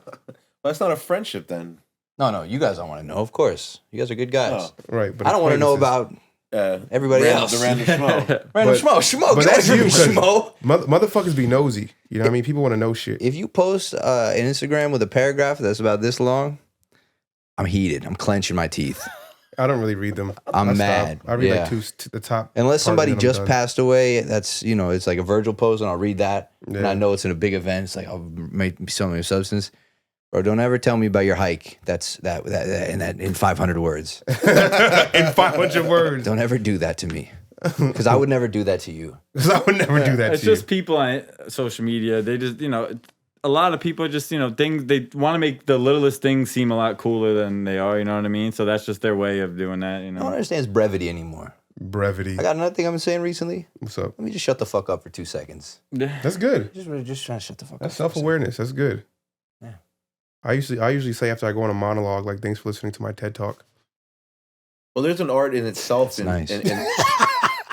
that's not a friendship then. No, you guys don't want to know. Of course, you guys are good guys. Oh. Right, but I don't want to know about everybody else. The random schmo. Random schmo. But Get that's away you, from me, schmo. Motherfuckers be nosy. You know what I mean? People want to know shit. If you post an Instagram with a paragraph that's about this long, I'm heated. I'm clenching my teeth. I don't really read them. I'm mad. I read like the top. Unless somebody part, just passed away, that's it's like a Virgil post, and I'll read that, and Yeah. I know it's in a big event. It's like I'll make something of substance. Bro, don't ever tell me about your hike. That's that in 500 words. In 500 words. Don't ever do that to me, because I would never do that to you. Because I would never do that It's to you. just people on social media. They just, a lot of people just, things, they want to make the littlest things seem a lot cooler than they are, you know what I mean? So that's just their way of doing that, No one understands brevity anymore. brevity. I got another thing I've been saying recently. What's up? Let me just shut the fuck up for 2 seconds. That's good. Just trying to shut the fuck up. That's self-awareness. That's good. Yeah. I usually say after I go on a monologue, like, thanks for listening to my TED Talk. Well, there's an art in itself. That's nice.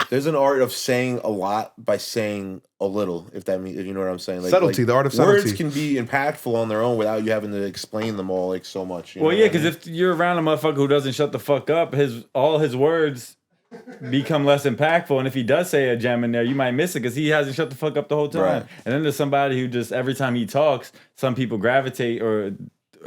There's an art of saying a lot by saying a little, if you know what I'm saying. Like, subtlety, the art of subtlety. Words can be impactful on their own without you having to explain them all like so much. Well, yeah, because if you're around a motherfucker who doesn't shut the fuck up, all his words become less impactful. And if he does say a gem in there, you might miss it because he hasn't shut the fuck up the whole time. Right. And then there's somebody who just, every time he talks, some people gravitate, or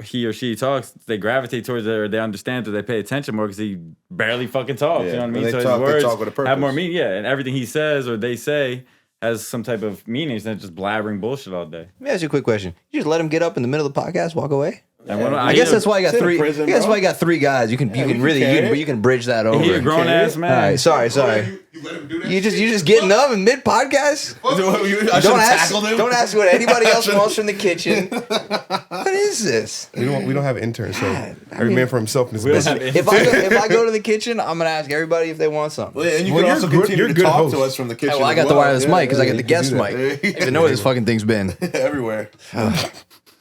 he or she talks, they gravitate towards it, or they understand it, they pay attention more because he barely fucking talks. Yeah. You know what I When mean? they So talk, his words they talk with a purpose. have more meaning. Yeah, and everything he says or they say has some type of meaning. It's not just blabbering bullshit all day. Let me ask you a quick question. You just let him get up in the middle of the podcast, walk away? And when I guess that's why I got Sit in three. prison, I guess bro. why you got 3 guys. You can really you can bridge that over. He a grown ass man. All right, sorry. You let him do that? You just getting up in mid podcast. I should have tackled him. Don't ask what anybody else wants from the kitchen. What is this? We don't have interns, so every mean, man for himself in this we don't business. have- If I go to the kitchen, I'm gonna ask everybody if they want something. Well, and you Well, can you're also good- continue you're to good talk host. to us from the kitchen. Well, I got as the wireless Yeah, mic because I yeah, got the you guest can do mic. that. I don't even know where this fucking thing's been. Everywhere.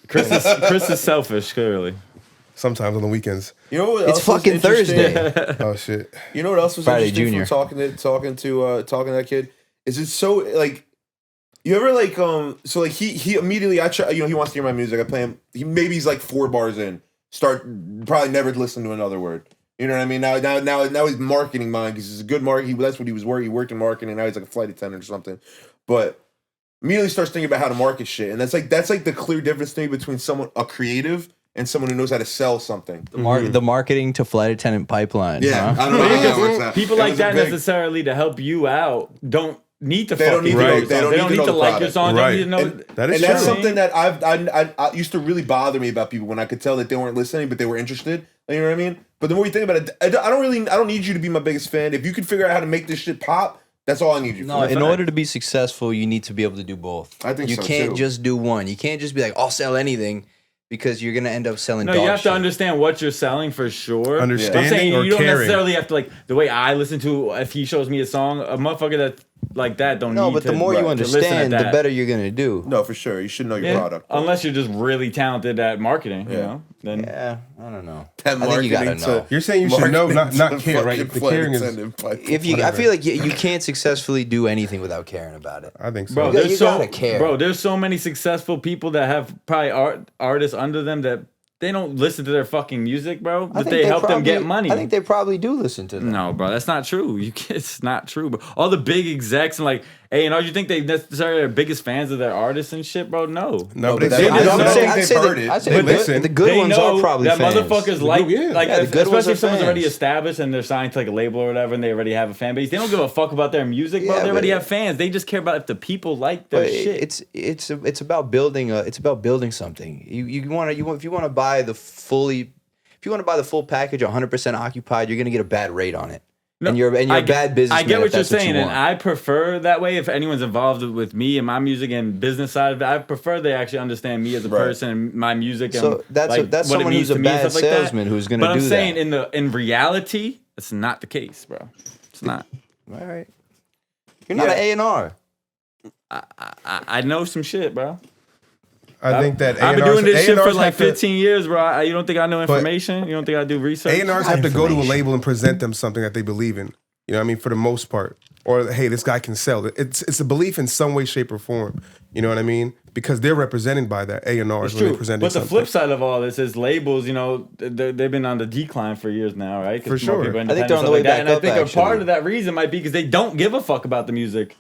Chris is selfish, clearly. Sometimes on the weekends. You know what? It's else was fucking interesting? Thursday. Oh shit. You know what else was Friday interesting Junior. from talking to that kid? Is it so like you ever like so like he immediately I try, he wants to hear my music. I play him. He's like 4 bars in. Probably never listen to another word. You know what I mean? Now he's marketing mind because he's a good market. That's what he was working. He worked in marketing. Now he's like a flight attendant or something. But immediately starts thinking about how to market shit, and that's like the clear difference to me between a creative and someone who knows how to sell something. The marketing to flight attendant pipeline. Yeah, huh? I don't know. how that works out. People It like was a that big- necessarily to help you out don't need to They don't fucking need to know know- your they song. don't They need don't to need know to the like your product. song. They Right. don't need to know. That is And that's true. something that I used to really bother me about people when I could tell that they weren't listening, but they were interested. You know what I mean? But the more you think about it, I don't need you to be my biggest fan. If you can figure out how to make this shit pop, that's all I need you for. No, in order to be successful, you need to be able to do both. I think you so, can't too. just do one. You can't just be like, I'll sell anything, because you're gonna end up selling. No, dog you have shit. to understand what you're selling for sure. Understanding I'm saying or you don't caring? necessarily have to like the way I listen to. If he shows me a song, a motherfucker that like that don't No, need but to. the more you to listen at understand, the that. better you're gonna do. No, for sure. You should know your Yeah. product. Unless you're just really talented at marketing, you Yeah. know. Then Yeah, I don't know. That I think you gotta marketing know. You're saying you should know, marketing not to care, right? fucking The flight caring is. attendant pipe. If you, I Whatever. feel like you can't successfully do anything without caring about it. I think so. Bro, You there's gotta care. Bro, there's so many successful people that have probably artists under them that they don't listen to their fucking music, bro. I But think they help them get probably- money. I think they probably do listen to them. No, bro, that's not true. It's not true, bro. All the big execs and like A&R, you think they necessarily are biggest fans of their artists and shit, bro? No. No, but but they that's- say I don't think they've heard it. I'd say They the, listen. the good They ones know are probably that fans. motherfuckers like, yeah. like Yeah, the good ones especially are if someone's fans. already established and they're signed to like a label or whatever and they already have a fan base. They don't give a fuck about their music, bro. Yeah, They already but- have fans. They just care about if the people like their But shit. it's about building something. If you want to buy the full package 100% occupied, you're gonna get a bad rate on it. And you're a bad businessman. I get if what you're that's what saying, you and want. I prefer that way. If anyone's involved with me and my music and business side of it, I prefer they actually understand me as a Right. person and my music. So and that's like, that's what it someone means who's a to me and bad stuff like that. salesman who's gonna But do I'm saying that. in reality, it's not the case, bro. It's not. All right, you're not Yeah. an A&R. I know some shit, bro. I think that I've been A&Rs doing this shit for A&Rs like have to- 15 years, bro. You don't think I know information? You don't think I do research? A&Rs have to go to a information. label and present them something that they believe in. You know what I mean? For the most part. Or, hey, this guy can sell. It's a belief in some way, shape, or form. You know what I mean? Because they're represented by that A&Rs It's when true. they're presenting But the something. flip side of all this is labels, you know, they've been on the decline for years now, right? 'Cause For more sure. people are I think they're independent, on the stuff way like that. back And I up, think a part actually. of that reason might be because they don't give a fuck about the music.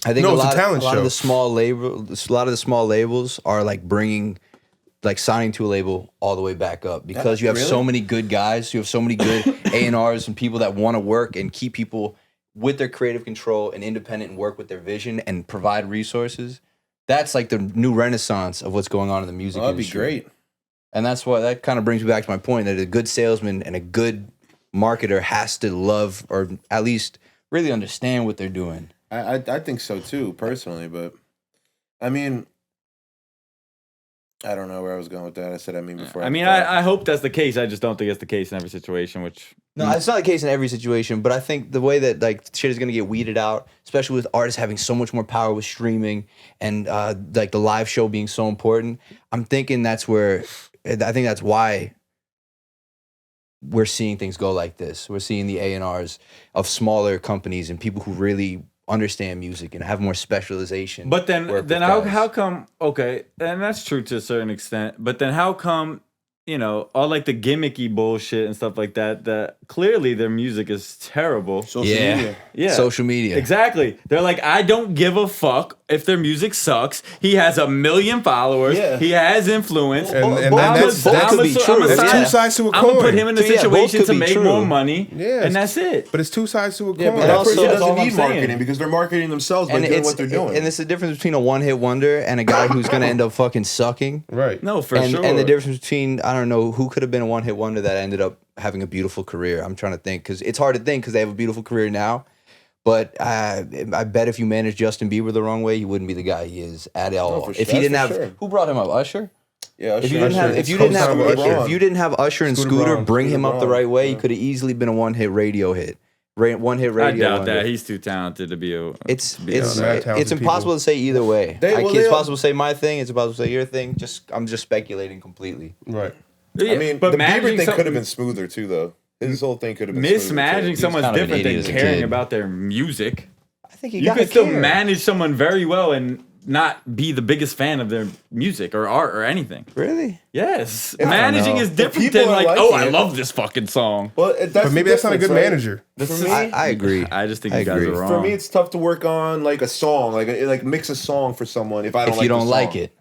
I think No, a it's a lot talent of show. the small labels are like bringing, like signing to a label all the way back up because you have Really? so many good guys. You have so many good A&Rs and people that want to work and keep people with their creative control and independent and work with their vision and provide resources. That's like the new renaissance of what's going on in the music That'd be industry. great. And that's why that kind of brings me back to my point that a good salesman and a good marketer has to love or at least really understand what they're doing. I think so too, personally. But I mean, I don't know where I was going with that. I said before. I mean, I hope that's the case. I just don't think it's the case in every situation, which... No, it's not the case in every situation, but I think the way that like shit is gonna get weeded out, especially with artists having so much more power with streaming and like the live show being so important, I'm thinking I think that's why we're seeing things go like this. We're seeing the A&Rs of smaller companies and people who really understand music and have more specialization. But then how come, okay, and that's true to a certain extent, but then how come, you know, all like the gimmicky bullshit and stuff like that clearly their music is terrible. Social media. Yeah. Social media. Exactly. They're like, I don't give a fuck if their music sucks. He has 1 million followers. Yeah. He has influence. That could be true. That's two sides to a coin. I'm going to put him in a So, yeah, both situation could to be make true. more money. Yeah. And that's it. But it's two sides to a coin. Yeah, but that also- person that's all doesn't I'm need saying. marketing because they're marketing themselves by doing what they're doing. And it's the difference between a one-hit wonder and a guy who's gonna end up fucking sucking. Right. No, for sure. And the difference between, I don't know, who could have been a one-hit wonder that ended up having a beautiful career. I'm trying to think, because it's hard to think because they have a beautiful career now. But I bet if you managed Justin Bieber the wrong way, he wouldn't be the guy he is at all. for If sure. he didn't That's have, for sure. who brought him up? Usher. Yeah, If you didn't have, if you didn't have, if you didn't have Usher and Scooter Scooter Braun. bring him up the Scooter right way, Braun, he could have easily been a one-hit radio hit. One-hit I radio. doubt wonder. that. He's too talented to be a... It's mad talented it's impossible people. to say either way. They- It's possible to say my thing. It's possible to say your thing. I'm just speculating completely. Right. I mean, but the Bieber managing thing some- could have been smoother too, though. His whole thing could have been smoother, mismanaging too. someone's kind of an different than idiot as a caring kid. about their music. I think You can still manage someone very well and not be the biggest fan of their music or art or anything. Really? Yes. don't Managing know. is different people than are like, like oh, I it- love this fucking song. Well, But maybe that's not a good manager. For me, I agree. I just think I you guys agree. are wrong. for me, it's tough to work on like a song, like mix a song for someone. If I don't If like you don't the like song. it,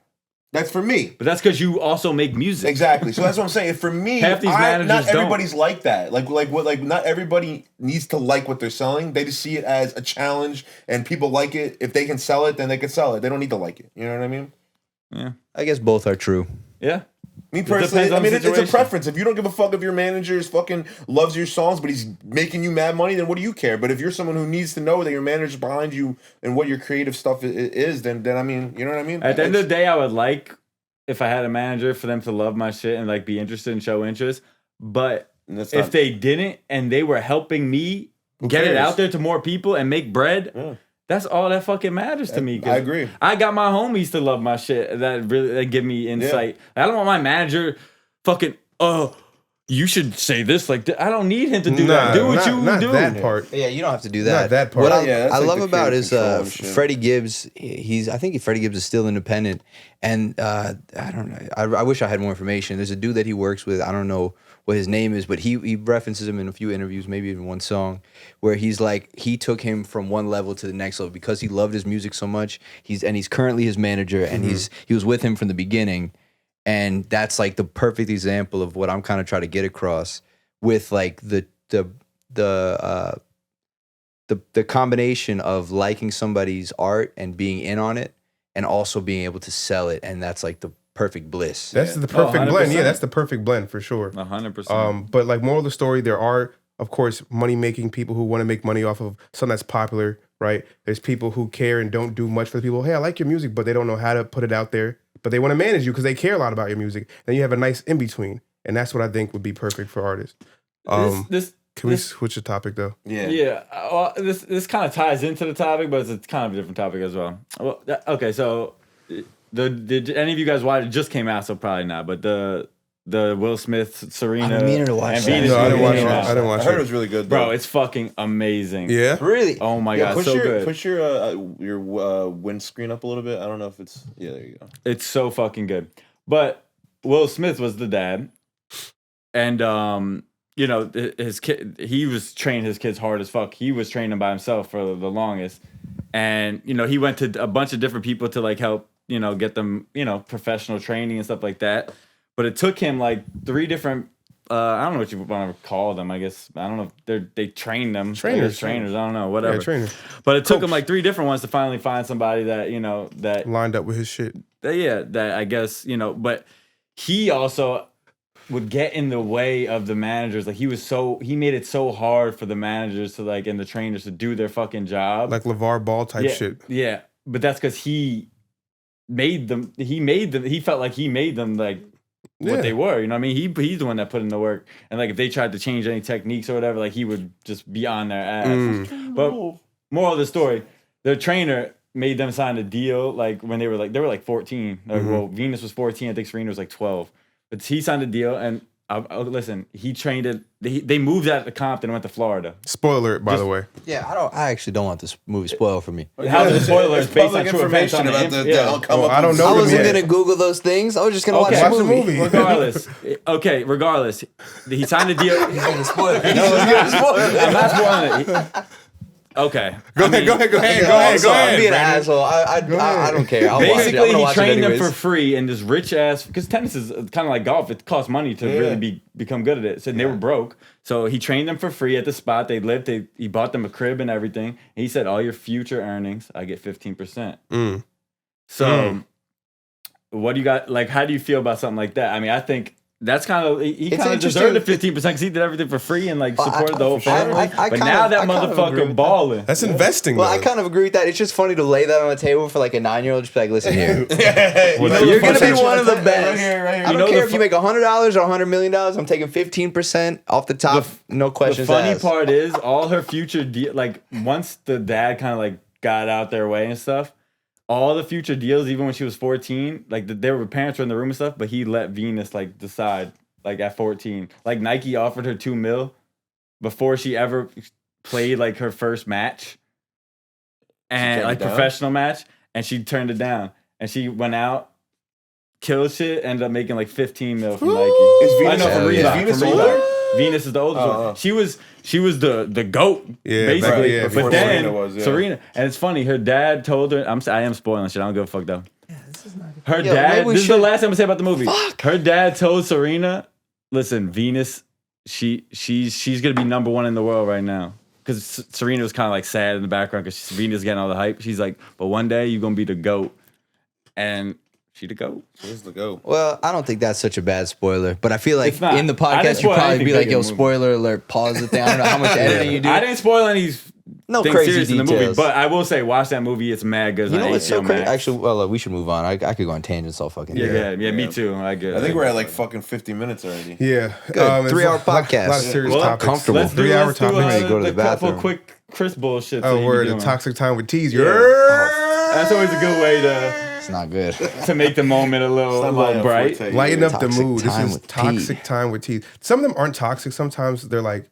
that's for me. But that's because you also make music. Exactly. So that's what I'm saying. For me, Half these managers not don't. everybody's like that. Not everybody needs to like what they're selling. They just see it as a challenge, and people like it. If they can sell it, then they can sell it. They don't need to like it. You know what I mean? Yeah. I guess both are true. Yeah. Me It personally, depends on I mean, the it's a situation. preference. If you don't give a fuck if your manager is fucking loves your songs, but he's making you mad money, then what do you care? But if you're someone who needs to know that your manager's behind you and what your creative stuff is, then I mean, you know what I mean? At the end of the day, I would like, if I had a manager, for them to love my shit and like be interested and show interest. But That's if not- they didn't and they were helping me get it cares? out there to more people and make bread, Yeah. that's all that fucking matters to me. 'cause I agree. I got my homies to love my shit that give me insight. I don't want my manager fucking, you should say this like that. I don't need him to do that. Do what you not do. that part. Yeah, you don't have to do that. Not that part. What Yeah, that's I like love the about creative is control and shit. Freddie Gibbs. I think Freddie Gibbs is still independent, and I don't know. I wish I had more information. There's a dude that he works with. I don't know what his name is, but he references him in a few interviews, maybe even one song, where he's like he took him from one level to the next level because he loved his music so much. He's currently his manager, and he was with him from the beginning, and that's like the perfect example of what I'm kind of trying to get across with like the combination of liking somebody's art and being in on it and also being able to sell it, and that's like the perfect bliss. That's the perfect blend. 100%. Yeah, that's the perfect blend for sure. 100%. But like moral of the story, there are, of course, money making people who want to make money off of something that's popular, right? There's people who care and don't do much for the people. Hey, I like your music, but they don't know how to put it out there. But they want to manage you because they care a lot about your music. Then you have a nice in between, and that's what I think would be perfect for artists. Can we switch the topic though? Yeah. Well, this kind of ties into the topic, but it's kind of a different topic as well. Okay, so did any of you guys watch? It just came out, so probably not. But the Will Smith, Serena, I've been meaning to watch and that. Venus No, I didn't watch came it. out. I didn't watch I heard it it. was really good, Bro, though. it's fucking amazing. Yeah. Really? Oh my Yeah, god, push so your good. push your windscreen up a little bit. I don't know if it's there you go. It's so fucking good. But Will Smith was the dad, and you know, his kid, he was training his kids hard as fuck. He was training by himself for the longest, and you know, he went to a bunch of different people to like help, you know, get them, you know, professional training and stuff like that. But it took him like 3 different. I don't know what you want to call them. I guess I don't know if they train them. Trainers. I don't know. Whatever. Yeah, trainer. But it took him like 3 different ones to finally find somebody that, you know, that Lined up with his shit. that I guess, you know, but he also would get in the way of the managers. Like he made it so hard for the managers to like and the trainers to do their fucking job. Like LeVar Ball type yeah, shit. Yeah. But that's because he made them. He made them. He felt like he made them like what they were. You know what I mean? He's the one that put in the work. And like if they tried to change any techniques or whatever, like he would just be on their ass. But moral of the story, their trainer made them sign a deal like when they were like 14. Like, well, Venus was 14. I think Serena was like 12. But he signed a deal and. Listen, he trained it. They moved out of Compton and went to Florida. Spoiler, by the way. Yeah, I actually don't want this movie spoiled for me. How's the spoiler? It's based on true events information on about the the outcome. I don't know. I the wasn't movie. gonna Google those things. I was just gonna Okay. watch Watch the the movie. movie. Regardless, he signed a deal. Spoiler. I'm not spoiling it. Okay. Go ahead. I'm being an asshole. I don't care. I'll watch it. I'm Basically, gonna he watch it trained them anyways. for free in this rich ass, because tennis is kind of like golf. It costs money to really become good at it. So they were broke. So he trained them for free at the spot they lived. He bought them a crib and everything. And he said, all your future earnings, I get 15%. So what do you got? Like, how do you feel about something like that? I mean, I think that's kind of, he kind of deserved the 15% because he did everything for free and like supported the whole family. But now that motherfucker balling. That's investing. Well, though. I kind of agree with that. It's just funny to lay that on the table for like a 9-year-old. Just be like, listen here. You're going to be one of the best. Right I don't care if you make $100 or $100 million. I'm taking 15% off the top. No questions The funny asked. part is all her future like once the dad kind of like got out their way and stuff, all the future deals, even when she was 14, like their parents were in the room and stuff, but he let Venus like decide like at 14. Like Nike offered her $2 million before she ever played like her first match and like professional match, and she turned it down. And she went out, killed shit, ended up making like $15 million from Nike. Is Venus, I know, from is Reebok, Venus from older? Reebok. Venus is the oldest one. She was the GOAT, basically. yeah, but before then Serena was, Serena, and it's funny, her dad told her, I am spoiling shit, I don't give a fuck though. Yeah, this is not good. Her Yo, dad, maybe we this is the should- last thing I'm gonna say about the movie. Fuck. Her dad told Serena, listen, Venus, she's gonna be number one in the world right now. Because Serena was kind of like sad in the background because Venus getting all the hype. She's like, but one day you're gonna be the GOAT. And she the GOAT. Where's the go? Well, I don't think that's such a bad spoiler, but I feel like It's not. in the I didn't podcast you spoil probably anything be like, big in "Yo, the movie. spoiler alert! Pause the thing." I don't know how much editing you do. I didn't spoil any No things crazy serious in the movie, details. but I will say, watch that movie. It's mad good. You know what's so HBO crazy? Max. Actually, well, we should move on. I could go on tangents all fucking day. Yeah, me too. I get. I think we're at like fucking 50 minutes already. Yeah. Good. It's 3-hour a lot podcast. of serious Well, topics. comfortable. Let's do 3-hour let's topic. do, I'm ready to go to the couple bathroom. quick Chris bullshit. Oh, you word. be The doing. toxic time with teas. Yeah. That's always a good way It's not good. to make the moment a little, Not my bright. forte. Lighten up the Toxic mood. This time is with toxic tea. time with teas. Some of them aren't toxic. Sometimes they're like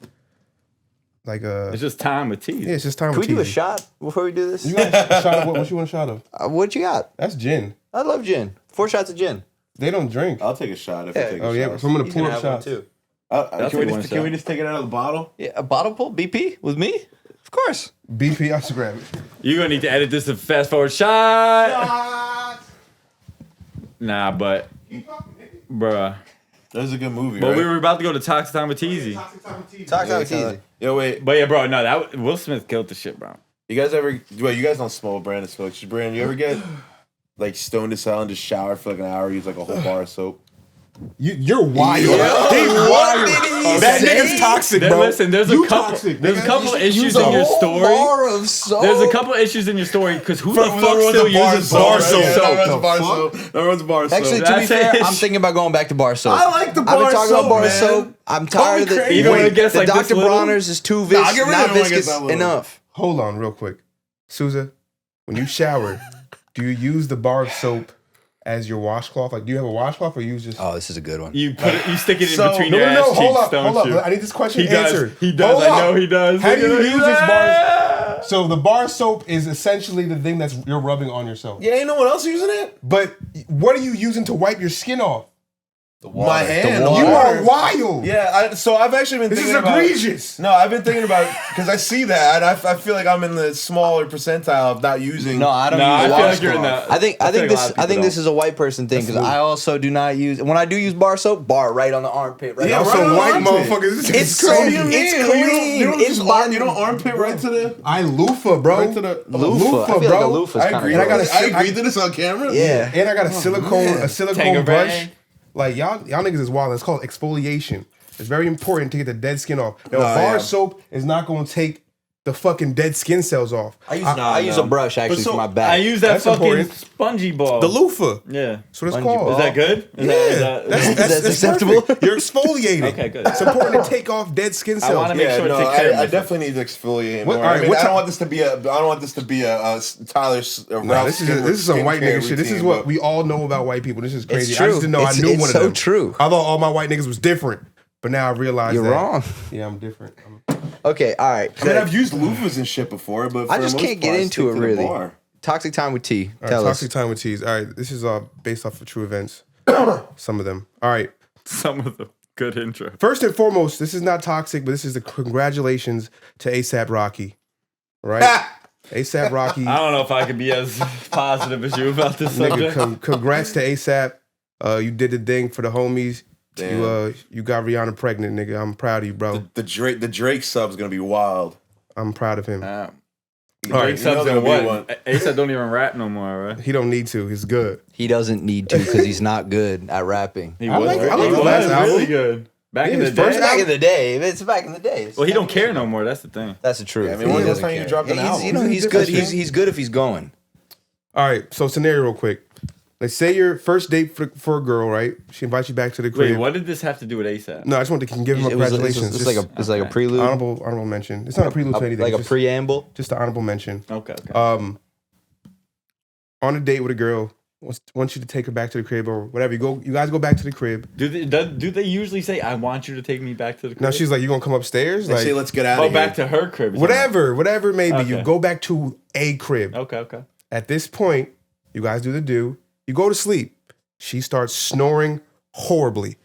It's just time with teeth. yeah, it's just time Can we with do a teas. shot before we do this? You got a shot of what you want a shot of? What you got? That's gin. I love gin. 4 shots of gin. They don't drink. I'll take a shot if Yeah. I take a Oh yeah, shot. so I'm gonna He's pour gonna up have one shots. too. That's Can we what one just shot. take it out of the bottle? Yeah, a bottle pull BP with me? Of course. BP, I should grab it. You're gonna need to edit this to fast forward shot. Nah, but bruh. That was a good movie, But right? we were about to go to Toxic Time with Teasy. Talk about it easy. Yo, wait. But yeah, bro, no, that Will Smith killed the shit, bro. You guys ever... Well, you guys don't smoke. Brandon smokes. Brandon, you ever get like stoned as hell and just shower for like an hour, use like a whole bar of soap? You're wild. Yo, He's what wild. did he That say? nigga's toxic, Then bro. listen, there's You a couple toxic, there's a nigga. couple You issues use in a your Whole story. bar of soap. There's a couple issues in your story because who the fuck Everyone's still a bar uses soap, bar right? soap? Yeah, everyone's a The bar fuck? soap. Everyone's a bar soap. Actually, to be That's fair, it. I'm thinking about going back to bar soap. I like the I've been bar talking soap, about bar man. soap. I'm Call tired me of the crazy. Even when it gets the like this Dr. little? Bronner's is too Nah, viscous, get rid of not it when it gets viscous that little. enough. Hold on, real quick, Souza. When you shower, do you use the bar of soap as your washcloth? Like, do you have a washcloth or you use just? Oh, this is a good one. You put it, you stick it in So- between No, your no, ass no. cheeks, Hold up, don't hold up. you? I need this question He does. answered. He does. Hold I up. know he does. How do Look you at him. use this bar? So the bar soap is essentially the thing that's you're rubbing on yourself. Yeah, ain't no one else using it? But what are you using to wipe your skin off? My hand. The You water. are wild. Yeah, so I've actually been This is thinking about... egregious. No, I've been thinking about... Because I see that, and I feel like I'm in the smaller percentile of not using... No, I don't No, I use feel washcloth. like you're in the. I think feel like a lot of this people is a white person thing because I also do not use when I do use bar soap, bar right on the armpit. Right Yeah, on right So on the white armpit. motherfuckers. This It's is so crazy. it's You clean. don't It's you don't armpit right to the... I loofah, bro. Right to the... loofah. I feel bro. like a loofah's I kind agree. of And I gotta I agree to this on camera? Yeah. And I got a silicone man. Tango brush. bag. Like y'all niggas is wild. It's called exfoliation. It's very important to get the dead skin off. Now, Nah, bar yeah. soap is not going to take the fucking dead skin cells off. I use a brush actually for my back. I use that That's fucking important. spongy ball. The loofah. Yeah. That's what it's Spongy called. ball. Is that good? That's acceptable? perfect. You're exfoliating. Okay, good. It's important to take off dead skin cells. wanna make Yeah, sure to no, take care of I myself. definitely need to exfoliate What- more. all I right, mean, what I don't ti- want this to be a Tyler's. Nah, this is some white nigga shit. This is what we all know about white people. This is crazy. I true. just didn't know I knew It's one of so them. true. I thought all my white niggas was different, but now I realize You're that. wrong. Yeah, I'm different. Okay, all right. I mean, I've used loofahs and shit before, but I for just the most can't get part, I into stick it to the really. bar. Toxic time with T. All right, Tell us. Toxic Time with Teas. All right, this is based off of true events. Some of them. All right. Some of the good intro. First and foremost, this is not toxic, but this is the congratulations to ASAP Rocky. Right? ASAP Rocky. I don't know if I could be as positive as you about this Nigga, subject. congrats to ASAP. You did the thing for the homies. Damn. You got Rihanna pregnant, nigga. I'm proud of you, bro. The Drake sub's gonna be wild. I'm proud of him. All right, Drake you know subs there'll in be what? one. ASAP don't even rap no more, right? He don't need to. He's good. He doesn't need to because he's not good at rapping. He I was, like he the was last really album. good. Back Yeah, in the his first day. Back in the day. It's back in the day. Well, he don't care no more. That's the thing. That's the truth. I mean, when's the last doesn't time you care. dropped an He's- album? You know, he's That's good. true. He's good if he's going. All right, so scenario real quick. Let's say your first date for a girl, right? She invites you back to the crib. Wait, what did this have to do with ASAP? No, I just wanted to give him It was congratulations. it's like a Okay. prelude, honorable mention. It's not a prelude to anything. like a just, preamble. just an honorable mention. Okay. On a date with a girl, wants you to take her back to the crib or whatever. You guys go back to the crib. Do they usually say, "I want you to take me back to the crib"? Now she's like, "You gonna come upstairs?" They Like say, let's get out oh, of here. back to her crib. whatever it may be. You Okay. go back to a crib. Okay. At this point, you guys do the do. You go to sleep. She starts snoring horribly.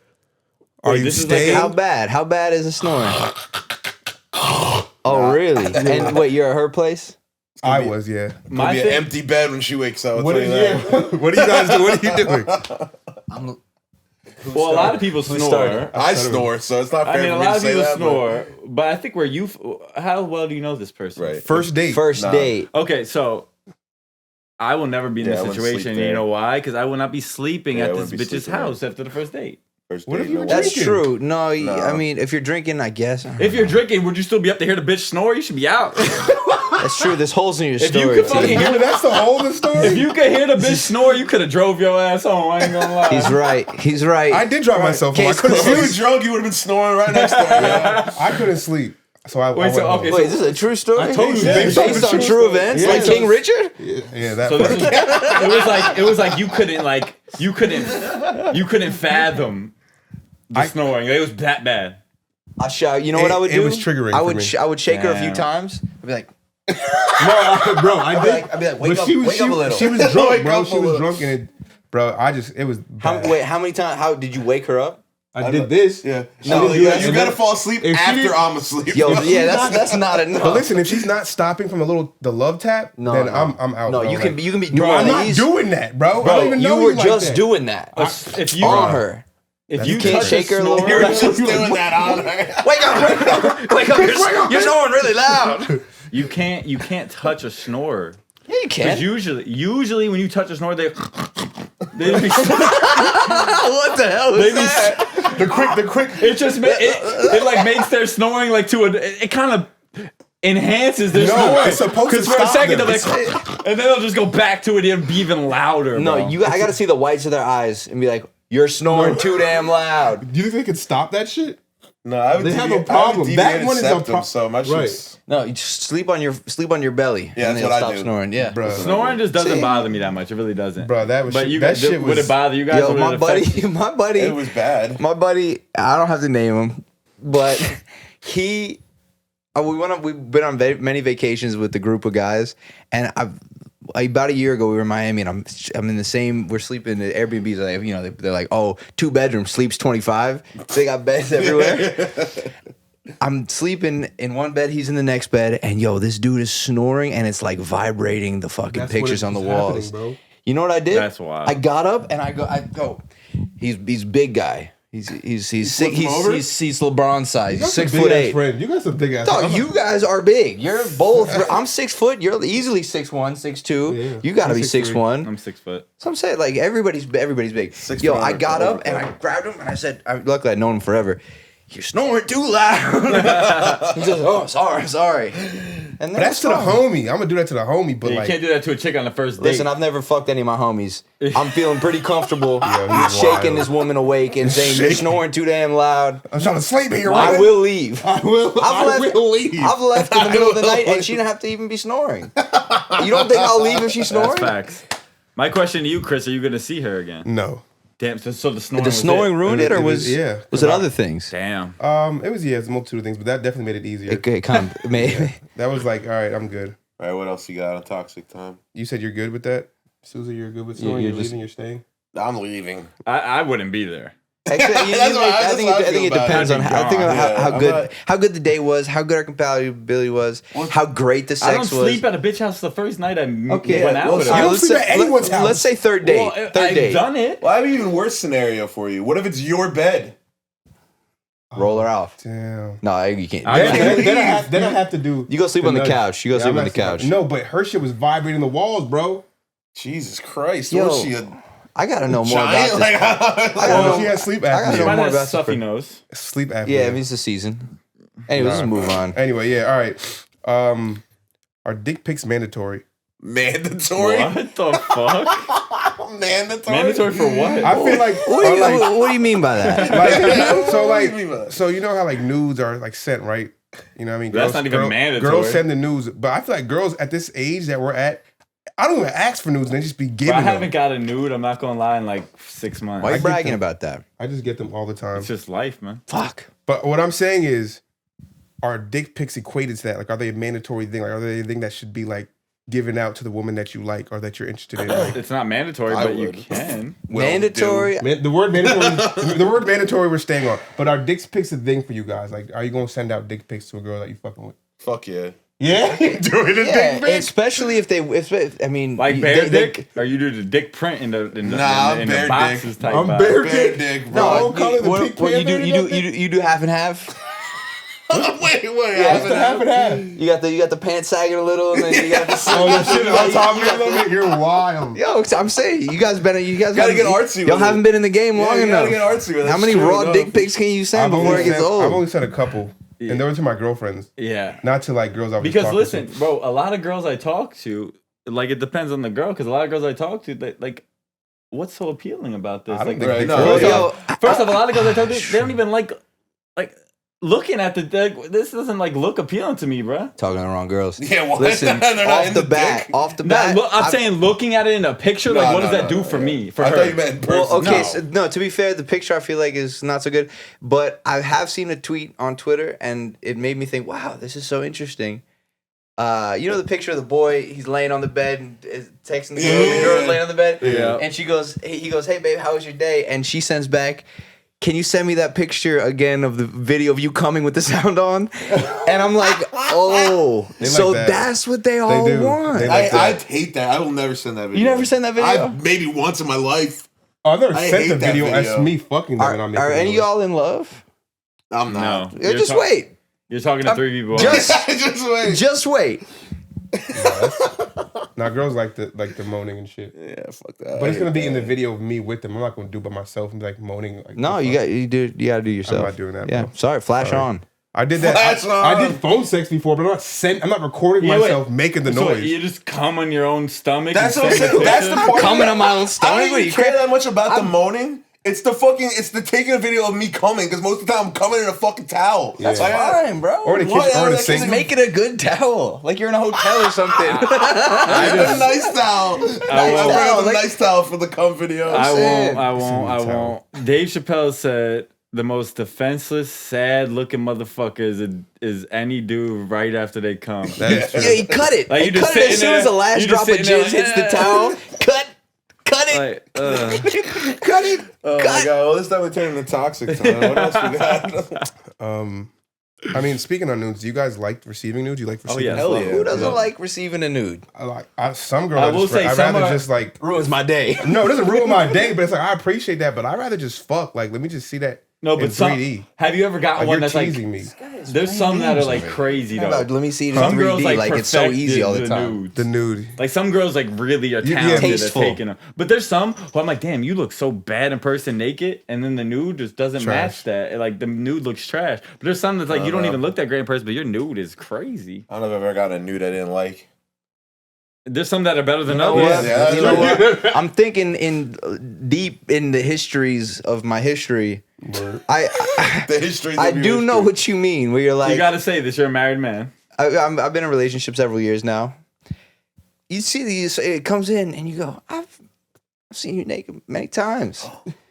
Are Wait, you this is like staying? How bad? How bad is a snoring? Oh, really? And wait, you're at her place? I was, yeah. It'll be an empty bed when she wakes up. I'll What tell are you that. you? What are you guys doing? What are you doing? Well, a lot of people snore. started? I snore, so it's not fair I mean, a for me lot to of say people that. snore, but I think how well do you know this person? Right. First date. First Nah. date. Okay, so I will never be in Yeah, this I wouldn't sleep situation. You there. know why? Because I will not be sleeping Yeah, I at wouldn't this be bitch's sleeping there. house after the first date. First What date, if you no were way. That's drinking? true. No, No. I mean, if you're drinking, I guess. If you're drinking, would you still be up to hear the bitch snore? You should be out. That's true. There's holes in your If you story. could fucking T. hear That's the whole of the story. If you could hear the bitch snore, you could have drove your ass home. I ain't gonna lie. He's right. He's right. I did drive myself home. I Case couldn't If you were sleep. drunk, you would have been snoring right next to her. I couldn't sleep. So I Wait, went so, home. okay, Wait, is this a true story? I told you, Yeah, based based on on true true story. events, Yeah, like so- King Richard. Yeah, that So part. this is, it was like you couldn't fathom the snoring. It was that bad. I shout. You know what I would It do? was triggering I for would. me. I would shake her a few Damn. times. I'd be like, Bro, I did. I'd be like, wake But up, she was, wake up a little. She was drunk, Wake bro. up She a was little. drunk and it, bro. It was. Bad. Wait, how many times? How did you wake her up? I did this. Yeah. No, No, you- you gotta fall asleep if she after didn't- I'm asleep. Yo, yeah, that's not enough. But listen, if she's not stopping from the love tap, No, then no. I'm out. No, bro. you can be Bro, doing I'm not these. doing that, bro. I Bro, don't even know you were like just that. doing that If you on her. if you can't touch shake her a snore, little You're bit. just doing that on her. Wake up! Wake up! You're snoring really loud. you can't touch a snorer. Yeah, you Because can. usually when you touch a snore, they be What the hell is that? The quick. it just it like makes their snoring like it kind of enhances their No, snoring. it's supposed to Because for a stop second them. they're like, and then they'll just go back to it and be even louder. No, bro. I gotta see the whites of their eyes and be like, "You're snoring too damn loud." Do you think they could stop that shit? No, I would They have deviate- a problem. I would That deviate one is a septum, pro- so my Right. shit's... No, you just sleep on your belly. Yeah, and that's then what I stop do. snoring. Yeah, Bro. Snoring just doesn't See? bother me that much. It really doesn't. Bro, that was But shit- you that guys, shit would was- it bother you guys? Yo, Would my it affect buddy, you? my buddy, It was bad. my buddy. I don't have to name him, but we've been on many vacations with the group of guys, and about a year ago we were in Miami, and I'm in the same. We're sleeping in Airbnbs. Like, they're like, oh, 2-bedroom sleeps 25. They got beds everywhere. I'm sleeping in one bed, he's in the next bed, and yo, this dude is snoring, and it's like vibrating the fucking That's pictures what on the is walls. happening, bro. You know what I did? That's wild. I got up and I go. He's big guy. He's sick. him over? He's LeBron size. He's 6'8". Friend. You got some big ass. Dog, you guys are big. You're both. I'm 6 foot. You're easily 6'1", 6'2". Yeah. You got to be I'm 6'1". I'm 6 foot. So I'm saying, like, everybody's big. 6 Yo, foot I got over- up and I grabbed him and I said, luckily I'd known him forever. "You're snoring too loud." He says, "Oh, sorry." And But that's to the homie. I'm gonna do that to the homie, but You like, can't do that to a chick on the first date. Listen, I've never fucked any of my homies. I'm feeling pretty comfortable he's shaking wild. this woman awake and saying, "You're snoring too damn loud." I'm trying to sleep here. I Right? will leave. I will leave. I've left in the middle of the night and she didn't have to even be snoring. You don't think I'll leave if she's snoring? That's facts. My question to you, Chris, are you going to see her again? No. Damn, so the snoring Did the was snoring it? ruin it, or was it it other things? Damn. It was it's a multitude of things, but that definitely made it easier. It kind of made. That was like, all right, I'm good. All right, what else you got on toxic time? You said you're good with that, Susie. You're good with Yeah, snoring. you're You're just- leaving. You're staying. I'm leaving. I wouldn't be there. Actually, I think it depends on how how good the day was, how good our compatibility was, how great the sex I don't was. sleep at a bitch house the first night I went out with You her. don't sleep at anyone's house. Let's say third date. Well, third I've date. done it. Well, I have an even worse scenario for you. What if it's your bed? Roll her off. Damn. No, you can't. Then I have to do. You go sleep on the couch. You go sleep I'm on the not sleeping- couch. No, but her shit was vibrating the walls, bro. Jesus Christ. Yo, Was she a I gotta know more giant? about this. Like, I gotta Oh, know- she has sleep I gotta apnea. know She might more have about stuffy this. nose. Sleep apnea. Yeah, I mean, it's the season. Anyways, let's move on. Anyway, yeah, all right. Are dick pics mandatory? mandatory? What the fuck? Mandatory? Mandatory for what? I feel like, What do you mean by that? so you know how like nudes are like sent, right? You know what I mean? That's not even mandatory. Girls send the nudes, but I feel like girls at this age that we're at, I don't even ask for nudes, and they just be Bro, giving I them. haven't got a nude, I'm not gonna lie, in like 6 months. Why are you get bragging them. about that? I just get them all the time. It's just life, man. Fuck. But what I'm saying is, are dick pics equated to that? Like, are they a mandatory thing? Like, are they a thing that should be like given out to the woman that you like or that you're interested in? Like, It's not mandatory, I but you would. can. Mandatory. the word mandatory, the word mandatory, we're staying on. But are dick pics a thing for you guys? Like, are you gonna send out dick pics to a girl that you fucking with? Fuck yeah. Yeah, doing a Yeah, dick pic. especially if I mean, Like they- bare they- dick? Or you do the dick print in the Nah, in bare the boxes dick. type I'm vibe. bare Bad dick, No, bro. call it the Pink what you Panther do? and You do half and half. wait. That's the half and half. You got the pants sagging a little, and then you got the. Oh, that shit is on top of it a little bit. You're wild. Yo, I'm saying you guys Gotta get artsy Y'all with haven't it. been in the game long you gotta enough. get artsy with it. How many That's true raw enough. dick pics can you send before it gets I've old? only sent a couple, and they were to my girlfriends, Yeah. not to like girls I was Because talking listen, to. bro, a lot of girls I talk to, like it depends on the girl. Because a lot of girls I talk to, they, like, what's so appealing about this? I don't Like, think Right, dick no, pics- Yo, first off, a lot of girls I talk to, they don't even like looking at the dick. This doesn't like look appealing to me, bro. talking to the wrong girls. Yeah, well, Listen, they're not off in the the bat, dick. off the Nah, bat. look, I'm saying looking at it in a picture, like No, what does no, that no, do for me? For I her? thought you meant person. Well, okay, No. so, to be fair, the picture I feel like is not so good, but I have seen a tweet on Twitter, and it made me think, wow, this is so interesting. You know the picture of the boy? He's laying on the bed and is texting the girl. The girl's laying on the bed, Yeah. and he goes, "Hey babe, how was your day?" And she sends back, "Can you send me that picture again of the video of you coming with the sound on?" And I'm like, oh, They like so that. that's what they all do. want. They like I that. hate that. I will never send that video. You never send that video? Maybe once in my life. Oh, I've never I sent hate the that video as video. me fucking them. and I'm Are making any of noise. y'all in love? I'm not. No, Yeah, just wait. You're talking to three people. Just, Just wait. just wait. Now girls like the moaning and shit. Yeah, fuck that. But it's gonna be in the video of me with them. I'm not gonna do it by myself and be like moaning. Like, No, you got to do yourself. not doing that, Yeah, bro. sorry. Flash Sorry. on. I did that. Flash I on. did phone sex before, but I'm not recording Yeah, wait. myself making the So noise. you just come on your own stomach. That's and what I'm send saying. the That's the picture? part. Coming on my own I stomach. don't What, even you care cra- that much about the moaning. It's the taking a video of me coming because most of the time I'm coming in a fucking towel. That's fine, bro. Or the What? kitchen, or the That sink. doesn't Make it a good towel, like you're in a hotel or something. A nice towel. I'll bring up a like- nice towel for the cum video. I saying. won't. Dave Chappelle said the most defenseless, sad-looking motherfucker is any dude right after they come. That is true. Yeah, he cut it. Like, He you just cut it as sitting soon there- as the last you just drop of sitting there jizz like, hits the towel. Cut it. Like, Cut it. Oh my Cut. god! Well, this time we turn into toxic time. What else we got? I mean, speaking of nudes, do you guys like receiving nudes? You like receiving? yeah. Hell yeah. Who doesn't like receiving a nude? Some girls. I will say I'd some rather are- just like. Ruins my day. No, it doesn't ruin my day, but it's like I appreciate that. But I'd rather just fuck. Like, let me just see that. No, but in some. 3D. Have you ever gotten Like, one you're that's like? teasing me. There's some that are like crazy though. Let me see it in Some 3D. girls like it's so perfect easy all the time. nudes. The nude. Like some girls like really are Yeah, talented at tasteful. taking them. But there's some who I'm like, damn, you look so bad in person naked, and then the nude just doesn't Trash. match that. Like the nude looks trash. But there's some that's like you don't know. even look that great in person, but your nude is crazy. I don't know if I've ever gotten a nude I didn't like. There's some that are better than know others. what? Yeah, You know what? I'm thinking deep in the histories of my history. I The history. I do know what you mean. Where you're like, You gotta say this. You're a married man. I've been in a relationship several years now. You see these, it comes in and you go, I've seen you naked many times.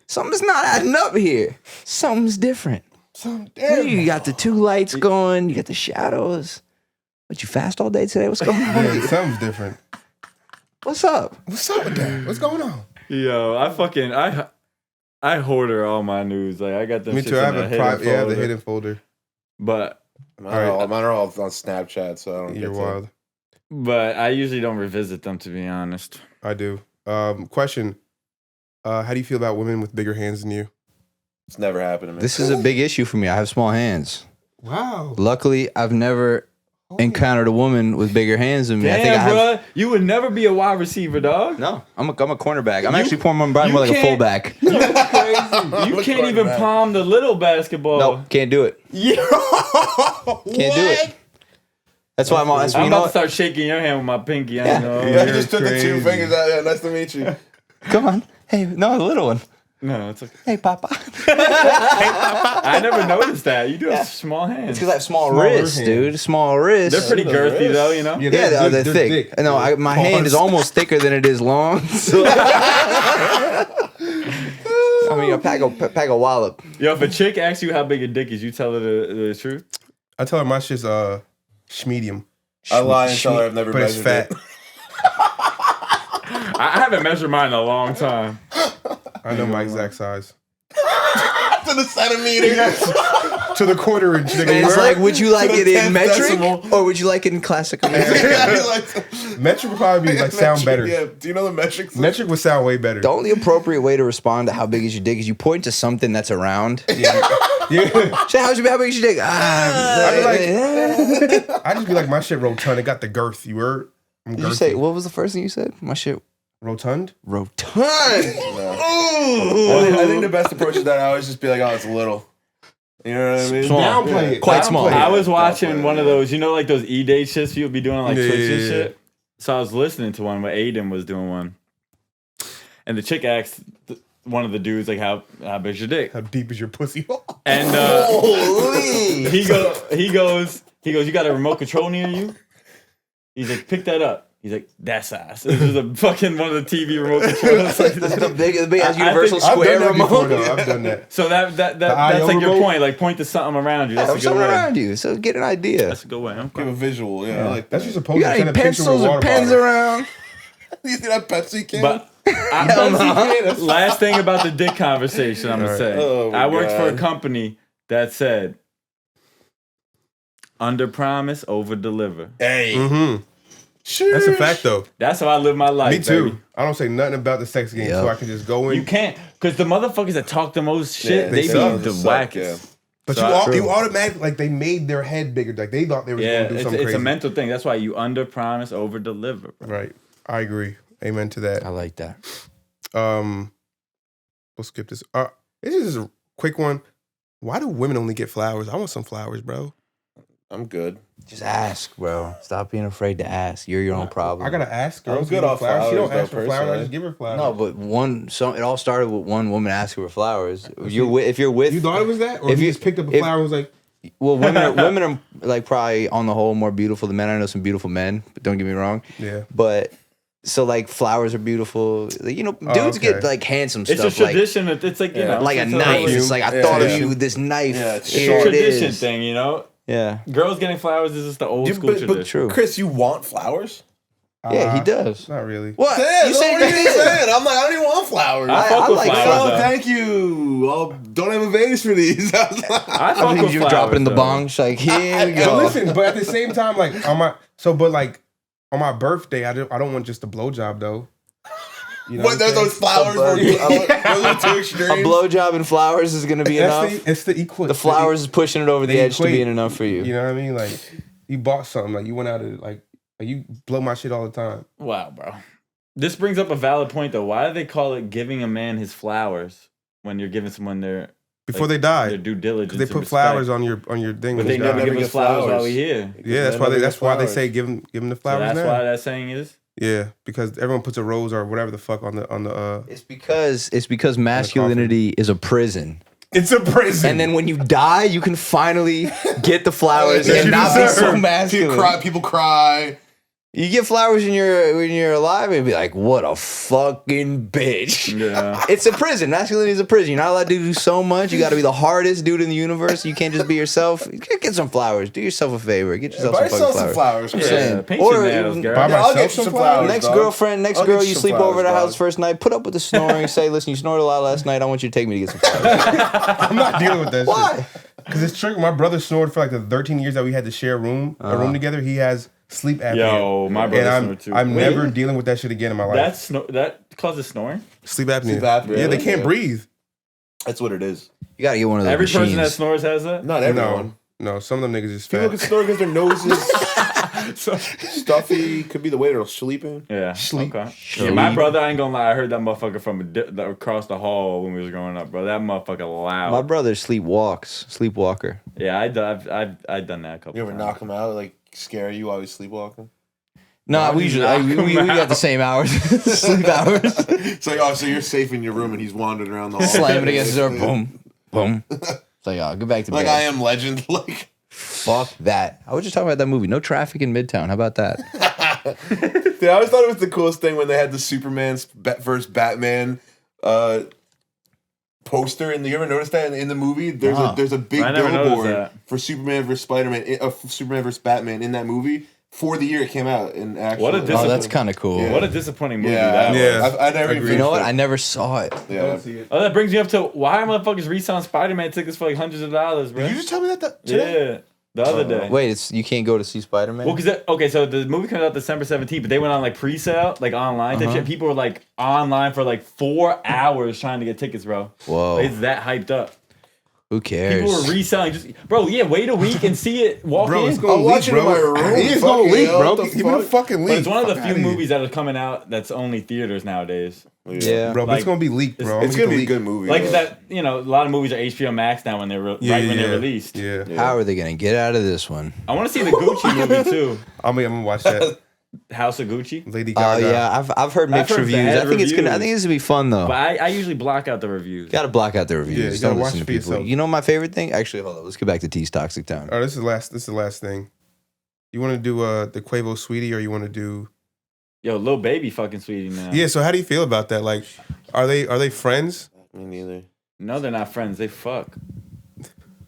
Something's not adding up here. Something's different. You got the two lights going. You got the shadows. But you fast all day today? What's going on? Yeah, something's different. What's up? What's up with that? What's going on? Yo, I hoarder all my nudes. Like I got them. Me shits too. I in have a a hidden private. Yeah, I have the folder. hidden folder. But Mine are all on Snapchat, so I don't You're get wild. but I usually don't revisit them, to be honest. I do. Question. How do you feel about women with bigger hands than you? It's never happened to me. This is a big issue for me. I have small hands. Wow. Luckily, I've never encountered a woman with bigger hands than me. I think I Damn, have. bro, you would never be a wide receiver, dog. No, I'm a cornerback. I'm actually more like a can't- fullback. You can't even palm the little basketball. No, can't do it. Can't do it. That's why I'm all. That's why I'm you know about to what? start shaking your hand with my pinky. I know. Yeah, I You're just took the two crazy. fingers out. Yeah, nice to meet you. Come on. Hey, no, the little one. No, it's okay. Hey, Papa. I never noticed that. You do have small hands. It's because I have small Smaller wrists, hands. dude. Small wrists. They're pretty girthy, though, you know? Yeah, they're thick. No, my hand is almost thicker than it is long. So I mean, a pack a wallop. Yo, if a chick asks you how big a dick is, you tell her the truth? I tell her my shit's schmedium, I lie and tell her I've never but it's measured fat. it. I haven't measured mine in a long time. I know my exact size. To the centimeter. To the quarter inch, nigga. And it's you heard? like, would you like To it the in 10th metric decimal. or would you like it in classic American? metric would probably be like sound better. Yeah. Do you know the metric system? Metric would sound way better. The only appropriate way to respond to how big is your dick is you point to something that's around. Yeah. Say, how big is your dick? I just be like, my shit rotund. It got the girth. You heard? I'm Did you girthy. say, what was the first thing you said? My shit Rotund? rotund. I think the best approach is that I always just be like, oh, it's little. You know what I mean? Small. Downplay it. Quite Downplay small. it. I was watching Downplay it, one of yeah. those, you know, like those E-Date shits people be doing on like Yeah, Twitch yeah, and yeah. shit. So I was listening to one where Aiden was doing one. And the chick asked one of the dudes, like, how big's your dick? How deep is your pussy? And Holy. he goes, you got a remote control near you? He's like, pick that up. He's like, that size. This is a fucking one of the TV remote controls. the big ass I universal think- I've square done that before, remote. though. I've done that. So that's IO like your remote? point. Like, point to something around you. That's Have a good something way. around you, so get an idea. That's a good way. Give a visual. Yeah, I like that. That's just supposed You to got send any a picture with a pencils or water pens bottle. around? You see that Pepsi can? But last thing about the dick conversation, I'm gonna say. Oh my I worked for a God. company that said, under promise, over deliver. hey, Mm-hmm. sure. That's a fact, though. That's how I live my life. Me too. Baby. I don't say nothing about the sex game, Yep. so I can just go in. You can't, because the motherfuckers that talk the most shit, Yeah, they they be suck. the Suck, wackest. yeah. But So you automatically, like, they made their head bigger. Like, they thought they were Yeah, going to do something it's crazy. a mental thing. That's why you under promise, over deliver. Right. I agree. Amen to that. I like that. We'll skip this. This is a quick one. Why do women only get flowers? I want some flowers, bro. I'm good. Just ask, bro. Stop being afraid to ask. You're your own problem. I gotta ask. I'm Girls good give me off flowers. She don't flowers, ask though, for flowers. I personally. just give her flowers. No, but it all started with one woman asking for flowers. If you're with, you thought it was that, or if you you- just picked up a if- flower and was like, well, women are like probably on the whole more beautiful than men. I know some beautiful men, but don't get me wrong. yeah. But so like flowers are beautiful. Like, dudes okay. get like handsome It's stuff a like tradition. It's like, you know. like a it's knife. really- It's like I Yeah, thought yeah. of you with this knife. Yeah, it's Here It's a it tradition is. thing, you know? Yeah, Girls getting flowers is just the old school But tradition. true. Chris, you want flowers? yeah, he does. Not really. What Yeah, you said? what are you saying? I'm like, I don't even want flowers. I fuck with like flowers. Oh, though. thank you. Don't have a vase for these. I fuck I with think you flowers. drop it in the though. bong. She's like, here we But go. listen, but at the same time, like on my birthday, I don't want just a blowjob though. You know What? There's those flowers. Those are too A extreme. blowjob and flowers is gonna be enough. It's the equal. The flowers is pushing it over the edge to equate. being enough for you. You know what I mean? Like you bought something. Like you went out of like you blow my shit all the time. Wow, bro. This brings up a valid point though. Why do they call it giving a man his flowers when you're giving someone their Before they die, their due diligence? they and put respect? flowers on your thing. But when they you never die. give us get flowers while flowers. we here. Yeah, that's why never that's get why they flowers. say give them the So flowers that's now. why that saying is. Yeah, because everyone puts a rose or whatever the fuck on the. It's because masculinity is a prison. It's a prison. And then when you die, you can finally get the flowers Yes, and you not be deserve. so masculine. People cry. You get flowers when you're alive and be like, what a fucking bitch. Yeah. It's a prison. Masculinity is a prison. You're not allowed to do so much. You got to be the hardest dude in the universe. You can't just be yourself. Get some flowers. Do yourself a favor. Get yourself Buy some yourself fucking some flowers. flowers. Yeah. saying. Paint Or your nails, even- girl. Buy Yeah, I'll myself get you some some flowers. flowers. Next dog. girlfriend, next I'll girl, get you some sleep flowers, over at the dog. house first night. Put up with the snoring. Say, listen, you snored a lot last night. I want you to take me to get some flowers. I'm not dealing with that. Why? Because it's true. My brother snored for like the 13 years that we had to share a room together. He has sleep apnea. Yo, my brother and snored too. I'm Wait, never dealing with that shit again in my life. that causes snoring. Sleep apnea. Sleep apnea. Yeah, they Really? can't Yeah. breathe. That's what it is. You got to get one of those Every machines. person that snores has that. Not everyone. No, some of them niggas just People fat. can snore because their nose is stuffy. Could be the way they're sleeping. Yeah. Sleep. Okay. Yeah, my brother, I ain't gonna lie. I heard that motherfucker from across the hall when we was growing up, bro. That motherfucker loud. My brother sleepwalker. Yeah, I've done that a couple. You ever times. knock him out, like scare you while he's sleepwalking? No, Why we do you usually knock we him got out? the same hours, sleep hours. It's like, oh, so you're safe in your room and he's wandering around the hall. Slamming against the door, boom, boom. It's like, oh, go back to Like bed. I Am Legend. Like Fuck that. I was just talking about that movie. No traffic in Midtown. How about that? Dude, I always thought it was the coolest thing when they had the Superman versus Batman poster. And you ever notice that in the movie? There's a big I never noticed billboard that. for Superman versus Spiderman, Superman versus Batman in that movie for the year it came out. And actually, What a Oh, discipline. that's kind of cool. Yeah. What a disappointing movie Yeah, that was. Yeah. I never Agreed. You know what? I finished never saw it. it. Yeah. Oh, that brings me up to why are motherfuckers reselling Spider-Man tickets for like hundreds of dollars, bro? Did you just tell me that today? Yeah, the other day. Wait, you can't go to see Spider-Man? Well, because okay, so the movie comes out December 17th, but they went on like pre-sale, like online type shit. People were like online for like 4 hours trying to get tickets, bro. Whoa. It's that hyped up. Who cares? People were reselling, wait a week and see it walk Bro, in. it's gonna I'll leak, watch it in bro. my room. It's gonna Fucking leak, hell, bro. what the Give me the fuck? fucking leak. But it's one of the Fuck few outta here. movies that are coming out that's only theaters nowadays. Yeah. Bro, but Like, it's gonna be leaked, bro. It's I'm gonna be a leak. good movie. Like though. that, a lot of movies are HBO Max now when they're when they're released. Yeah. How are they going to get out of this one? I want to see the Gucci movie too, I'm gonna watch that. House of Gucci. Lady Oh, Gaga. yeah. I've heard mixed heard reviews. bad I think it's going reviews. to be fun, though. But I usually block out the reviews. Got to block out the reviews. Yeah, you Don't gotta watch listen it to for people. yourself. You know my favorite thing? Actually, hold on. Let's get back to T's Toxic Town. Oh, this is the last thing. You want to do the Quavo Sweetie, or you want to do? Yo, Lil Baby fucking sweetie now. Yeah. So how do you feel about that? Like, are they friends? Me neither. No, they're not friends. They fuck.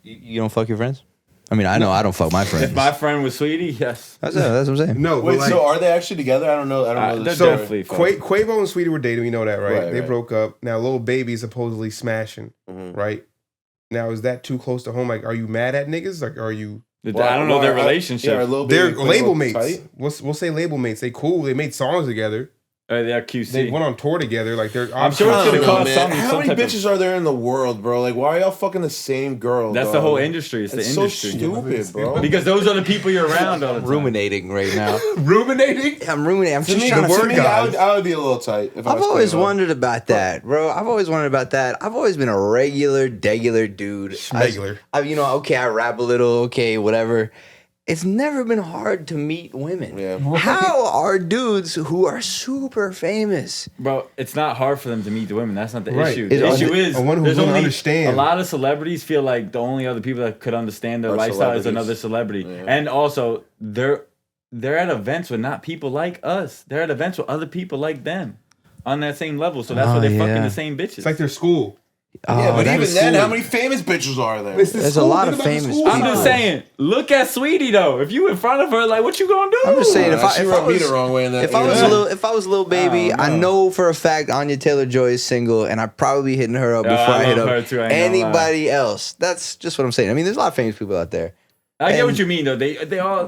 You don't fuck your friends? I mean, I know I don't fuck my friends. If my friend was sweetie, yes. That's what I'm saying. No. Wait, but like, so are they actually together? I don't know. I don't know. they're the story. definitely Quavo and Sweetie were dating. We know that, right? Right, They right. broke up. Now, Lil Baby is supposedly smashing, Mhm. right? Now, is that too close to home? Like, are you mad at niggas? Like, are you? I don't know their relationship. Yeah, They're label mates. We'll say label mates. They cool. They made songs together. They're QC. They went on tour together. Like, they're. I'm sure it's gonna cost some How many type of- bitches are there in the world, bro? Like, why are y'all fucking the same girl? That's the dog? whole industry. It's the It's industry. so stupid, bro. Because those are the people you're around all the time. Ruminating right now. Ruminating. I'm ruminating. I'm To just me, trying to word to me, guys. I would be a little tight. If I I've was always Quavo. wondered about that, bro. I've always wondered about that. I've always been a regular dude. Schmegular. I rap a little, okay, whatever. It's never been hard to meet women. Yeah. How are dudes who are super famous? Bro, it's not hard for them to meet the women. That's not the Right. issue. It's The on issue the- is a one who's there's gonna only understand. a lot of celebrities feel like the only other people that could understand their Are lifestyle is celebrities. another celebrity. Yeah. And also they're at events with not people like us. They're at events with other people like them on that same level. So that's why they're fucking the same bitches. It's like their school. Yeah, but that even is then, cool. how many famous bitches are there? There's a lot of famous people. I'm just saying, look at Sweetie though. If you in front of her, like, what you gonna do? I'm just saying, if I rubbed me was the wrong way in that. if I was a little baby, Oh, I no. know for a fact Anya Taylor-Joy is single, and I'd probably be hitting her up before I I hit love up her too, I ain't gonna lie. anybody else. That's just what I'm saying. I mean, there's a lot of famous people out there. I get and- what you mean though. They all.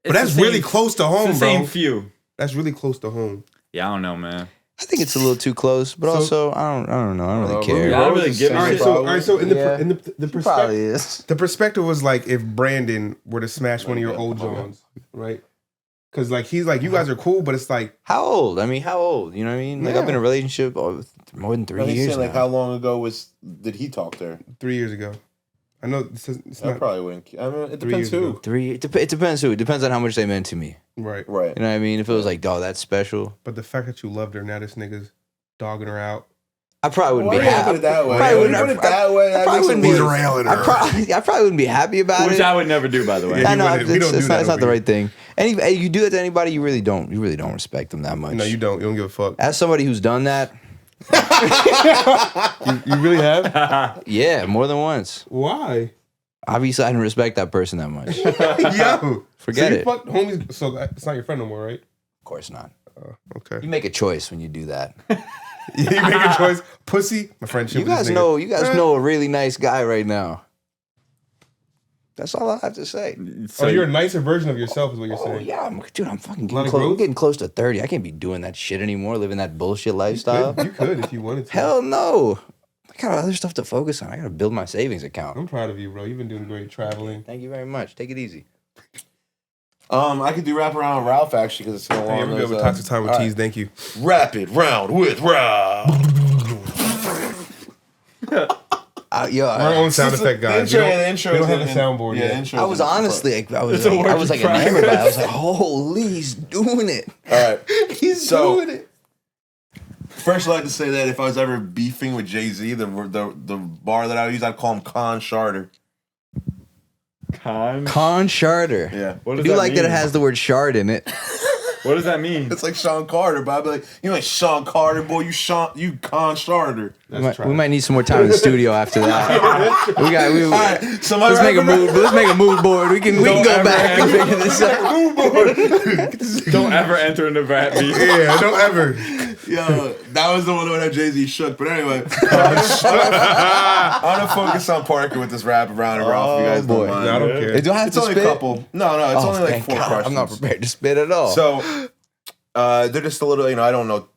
But that's really close to home, It's the bro. same few. That's really close to home. Yeah, I don't know, man. I think it's a little too close, but also I don't know. I don't really care. Yeah, I don't really give All a right, shit. so in the Yeah. in the He probably perspective, is. the perspective was like if Brandon were to smash one of your old Johns, right? Because like he's like you guys are cool, but it's like How old? I mean, how old? You know what I mean? Like I've been in a relationship more than 3 He's years saying like now. how long ago did he talk to her? 3 years ago. I know it's I not probably wouldn't. I mean, it 3 depends years who. ago. It depends who. It depends on how much they meant to me. right. Right. You know what I mean? If it was like, oh, that's special, But the fact that you loved her, now this nigga's dogging her out. I probably wouldn't Why be you put happy. it that way? Probably Why wouldn't- you put it that way? That probably makes it wouldn't be worse. railing her. I probably wouldn't be happy about Which it. I would never do, by the way. Yeah, I know we don't do it's that not over the here. right thing. And you do it to anybody, you really don't respect them that much. No, you don't. You don't give a fuck. As somebody who's done that, You really have? yeah, more than once. Why? Obviously, I didn't respect that person that much. Of Yo, Forget so you it. fucked homies. So it's not your friend no more, right? course not. Okay. You make a choice when you do that. You make a choice. Pussy. My friendship. You guys know a really nice guy right now. That's all I have to say. So you're a nicer version of yourself, is what you're Oh saying. yeah, I'm fucking lot getting of close. I'm growth? getting close to 30. I can't be doing that shit anymore, living that bullshit lifestyle. You could if you wanted to. Hell no. I got other stuff to focus on. I gotta build my savings account. I'm proud of you, bro. You've been doing great traveling. Thank you very much. Take it easy. I could do Wrap Around with Ralph actually because it's so long. Hey, I'm gonna go with Toxic Time with Tease. Thank you. Rapid Round with Ralph. Our own sound effect guys. The intro. We don't have a soundboard Yeah, yet. the intro. I was honestly, I was It's a work like in progress. enamored by it. I was like, holy, he's doing it. All right. He's So- doing it. First, I'd like to say that if I was ever beefing with Jay-Z, the bar that I would use, I'd call him Con Charter. Con Charter. Yeah. What I does do that like that it mean? has the word shard in it. What does that mean? It's like Sean Carter, but I'd be like, you ain't Sean Carter, boy. You Con Charter. We might need some more time in the studio after that. All right. So my Let's make a rapping- mood. Let's make a mood board. We can go ever back and figure this out. Don't ever enter into rap beef. Yeah, don't ever. Yo, that was the one that Jay-Z shook. But anyway, I'm gonna focus on Parker with this Wrap Around and Ralph. If you guys boy. don't mind. No, I don't care. Hey, do I have It's to only spit? a couple. No, it's only like Thank 4 God. questions. I'm not prepared to spit at all. So, they're just a little, I don't know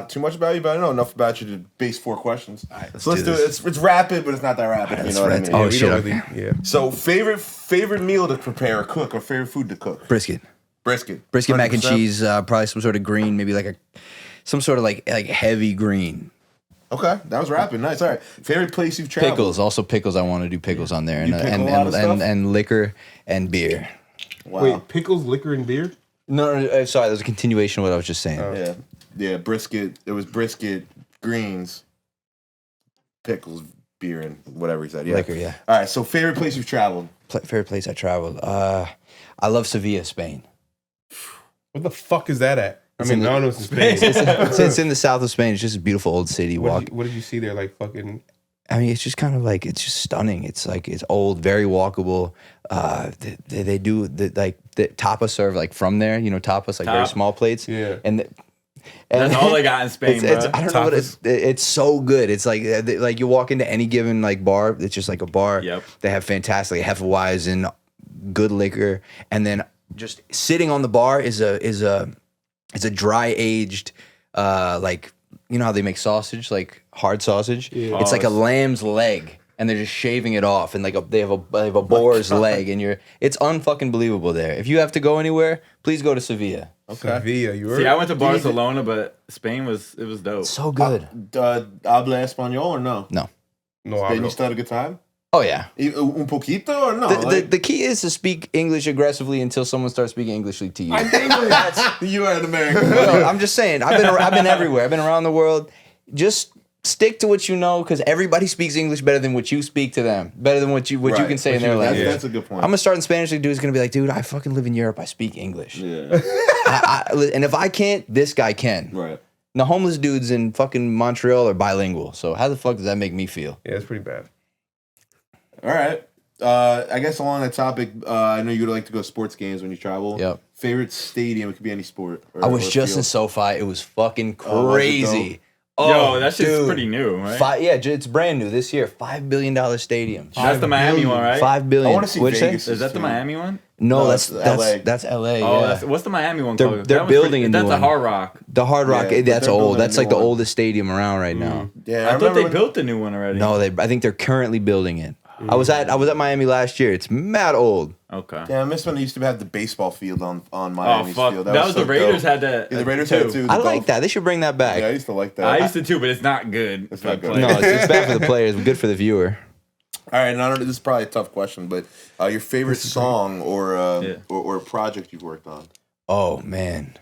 too much about you, but I know enough about you to base 4 questions. let's So let's do do it. It's rapid, but it's not that rapid. You know what I mean? Oh, We shit. don't Okay. really. Yeah. So favorite meal to prepare or cook, or favorite food to cook? Brisket. Brisket. Mac and 100%. cheese, probably some sort of green, maybe like some sort of like heavy green. Okay, that was rapid. Nice. All right. Favorite place you've traveled? Pickles, also pickles. I want to do pickles on there, You pickle a lot of stuff? and liquor and beer. Wow. Wait, pickles, liquor, and beer? No, sorry, there's a continuation of what I was just saying. Yeah. Brisket. It was brisket, greens, pickles, beer, and whatever he said. Yeah. Liquor, yeah. All right. So favorite place you've traveled? Favorite place I traveled. I love Sevilla, Spain. What the fuck is that at? I mean, in the- I don't know it's in Spain. It's in the south of Spain. It's just a beautiful old city. What did you see there? Like fucking. I mean, it's just kind of like it's just stunning. It's like it's old, very walkable. They do the tapas serve like from there. You know, tapas like very Top. small plates. Yeah. and That's all they got in Spain, It's, bro. I don't know what Tapas. it's so good. It's like you walk into any given like bar. It's just like a bar. Yep. They have fantastic Hefeweizen, good liquor, and then just sitting on the bar is a dry aged like you know how they make sausage like hard sausage. Yeah. It's like a lamb's leg. And they're just shaving it off, and like they have a boar's leg, and it's unfucking believable there. If you have to go anywhere, please go to Sevilla. Sevilla, you See, I heard? went to Barcelona, but Spain was dope. So good. Habla español or no? No. No, Then hablo. you still had a good time? Oh yeah. Un poquito or no? The key is to speak English aggressively until someone starts speaking Englishly to you. You are an American. No, I'm just saying. I've been everywhere. I've been around the world. Just stick to what you know, because everybody speaks English better than what you speak to them. Better than what you Right. can say in What their you- language. That's a good point. I'm gonna start in Spanish. The dude's gonna be like, dude, I fucking live in Europe. I speak English. Yeah. And if I can't, this guy can. Right. The homeless dudes in fucking Montreal are bilingual. So how the fuck does that make me feel? Yeah, it's pretty bad. All right. I guess along that topic, I know you would like to go to sports games when you travel. Yep. Favorite stadium? It could be any sport. I was or just in field. SoFi. It was fucking Oh, was it crazy. Yo, that shit's dude. pretty new, right? It's brand new this year. $5 billion stadium. That's the Miami one, right? $5 billion. I want to see What'd you say? Vegas. Is that the too. Miami one? No, No, that's LA. That's LA. Oh, Yeah. what's the Miami one They're- called? they're That one's building a new That's one. a Hard Rock. The Hard Rock. Yeah, but That's they're old. building a That's new like the one. oldest stadium around right now. Yeah, I thought remember they when- built the new one already. No, I think they're currently building it. I was at Miami last year. It's mad old. Okay. Yeah, I miss when they used to have the baseball field on Oh Miami's fuck! field. That was the so Raiders dope. had that. Yeah, the Raiders had it too. I the like golf- that. They should bring that back. Yeah, I used to like that. I used to too, but it's not good. It's for not good. players. No, it's bad for the players, but good for the viewer. All right, and I don't know. This is probably a tough question, but your favorite song or project you've worked on? Oh man,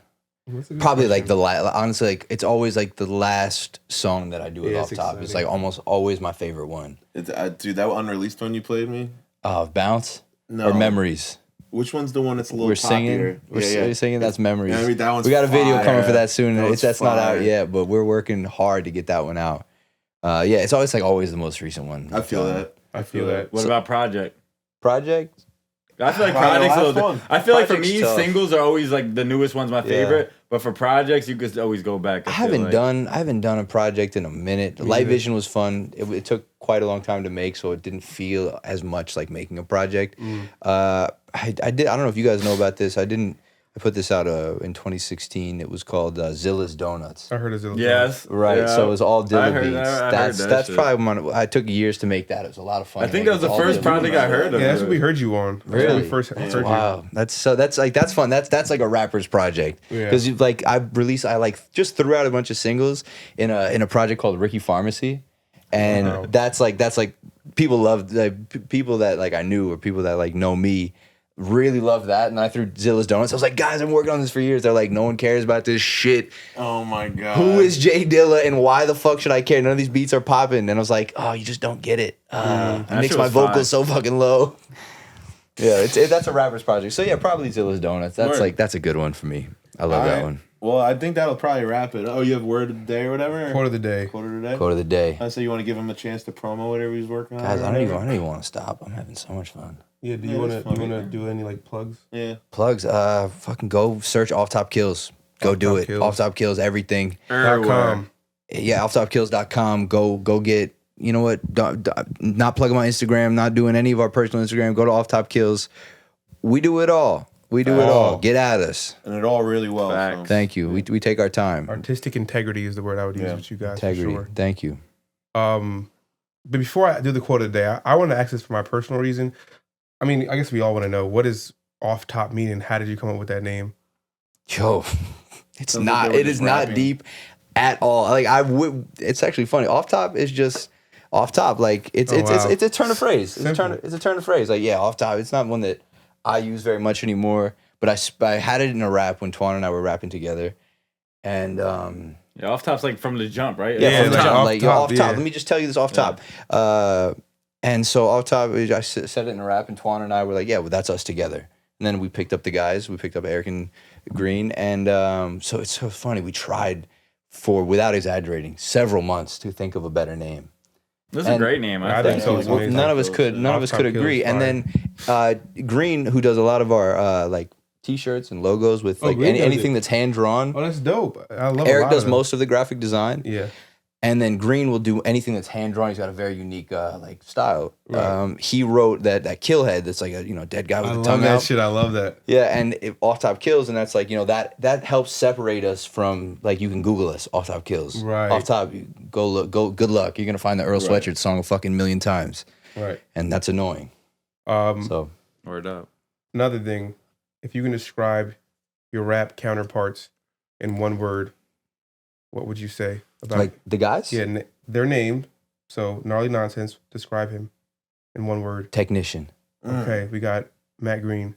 What's a good probably like question? honestly, like it's always like the last song that I do with Yeah, Off it's Top. It's exciting. like almost always my favorite one. Dude, that unreleased one you played me? Bounce No. or Memories. Which one's the one that's a little We're popular? singing. We're singing. That's Memories. Yeah, I mean, that one's We got a video coming for fire. that soon. That one's That's not out fire. yet, but we're working hard to get that one out. Yeah, it's always the most recent one. I feel that. I feel that. What about Project? Project. I feel like Probably the projects. last Are, one. I feel like for Project's me, tough. singles are always like the newest one's my favorite. But for projects, you could always go back. I feel haven't like. done a project in a minute. Light neither. Vision was fun. It took quite a long time to make, so it didn't feel as much like making a project. I did. I don't know if you guys know about this. I put this out in 2016. It was called Zilla's Donuts. I heard of Zilla. Yes. Right. yeah. So it was all I Dilla heard- beats. I heard That's that that's shit. probably one. I took years to make that. It was a lot of fun. I to think make. that was the It's all first Dilla project beats. I heard of. Yeah, that's what we heard you on. That's when Really? we first heard you. Wow, that's fun. That's like a rapper's project Yeah. because I just threw out a bunch of singles in a project called Ricky Pharmacy, and Wow. that's like people loved people that like I knew or people that like know me really loved that, and I threw Zilla's Donuts. I was like, guys, I'm working on this for years. They're like, no one cares about this shit. Oh my god. Who is Jay Dilla and why the fuck should I care? None of these beats are popping. And I was like, oh, you just don't get it. It That makes shit my was fire. vocals so fucking low. Yeah, that's a rapper's project. So yeah, probably Zilla's Donuts. Word. That's a good one for me. I love All that right. one. Well, I think that'll probably wrap it. Oh, you have word of the day or whatever? Quote of the day. Quote of the day? Quote of the day. So you want to give him a chance to promo whatever he's working on? Guys, or I don't whatever? even want to stop. I'm having so much fun. Yeah, do Yeah, you that's wanna funny. do any like plugs? Yeah. Plugs, fucking go search OffTopKills. Go do it. OffTopKills. OffTopKills, everything. .com. Yeah, OffTopKills.com. Go get, you know what? Not plugging my Instagram, not doing any of our personal Instagram. Go to OffTopKills. We do it all. We do it all. Get at us. And it all really well. Facts. So. Thank you. We take our time. Artistic integrity is the word I would use Yeah. with you guys Integrity. for sure. Thank you. But before I do the quote of the day, I want to ask this for my personal reason. I mean, I guess we all want to know, what does off top mean and how did you come up with that name? Yo, it's Sounds like not. they were It just is not rapping. deep at all. Like I would. It's actually funny. Off top is just off top. Like it's Oh, wow. it's a turn of phrase. It's Simple. a turn of phrase. Like yeah, off top. It's not one that I use very much anymore. But I had it in a rap when Twan and I were rapping together, and Yeah, off top's like from the jump, right? yeah, Yeah, from the like jump, off like yo, top, off top. yeah. Let me just tell you this off top. And so off top, I said it in a rap, and Twan and I were like, yeah, well, that's us together. And then we picked up the guys. We picked up Eric and Green, and so it's so funny. We tried for, without exaggerating, several months to think of a better name. This is a And- great name. I I think think. so. It's Well, amazing. none of us could. None of us could OffTopKills agree. is And fire. then Green, who does a lot of our like T-shirts and logos with Oh, like Green does anything it. that's hand drawn. Oh, that's dope. I love Eric a lot does of them. most of the graphic design. Yeah. And then Green will do anything that's hand drawn. He's got a very unique like style. Right. He wrote that killhead that's like a dead guy with I the love tongue that out. shit. I love that. Yeah, and Off Top Kills, and that's like that helps separate us from like you can Google us Off Top Kills. Right. Off Top, go look, go. Good luck. You're gonna find the Earl Right. Sweatshirt song a fucking million times, Right. and that's annoying. So Word up. Another thing, if you can describe your rap counterparts in one word, what would you say about like the guys, yeah, their name? So Gnarly Nonsense. Describe him in one word. technician, Okay, we got Matt Green,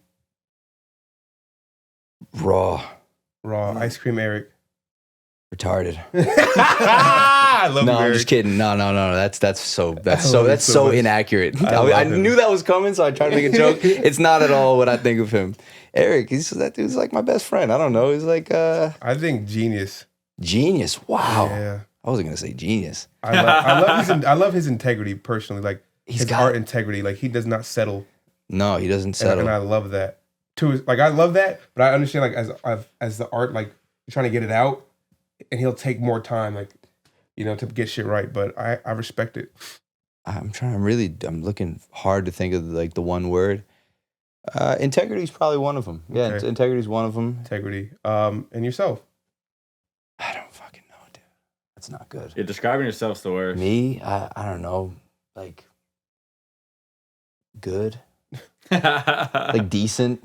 raw, Raw, Ice Cream Eric. retarded. I love No, you, I'm Eric. just kidding. No. That's love you so so much. inaccurate. I I love him. knew that was coming, so I tried to make a joke. It's not at all what I think of him. Eric, that dude's like my best friend. I don't know. He's like I think genius. genius. Wow. Yeah, I wasn't gonna say genius. I love his integrity personally. Like He's his got- art integrity. Like he does not settle, No, he doesn't and, settle. and I love that. Too, like I love that, but I understand like as the art, like you're trying to get it out, and he'll take more time, like to get shit right. But I respect it. I'm looking hard to think of like the one word. Integrity is probably one of them. Yeah, Okay. integrity is one of them. Integrity. And yourself. I don't fucking know, dude. That's not good. You're describing yourself's the worst. Me, I don't know, like good, like decent.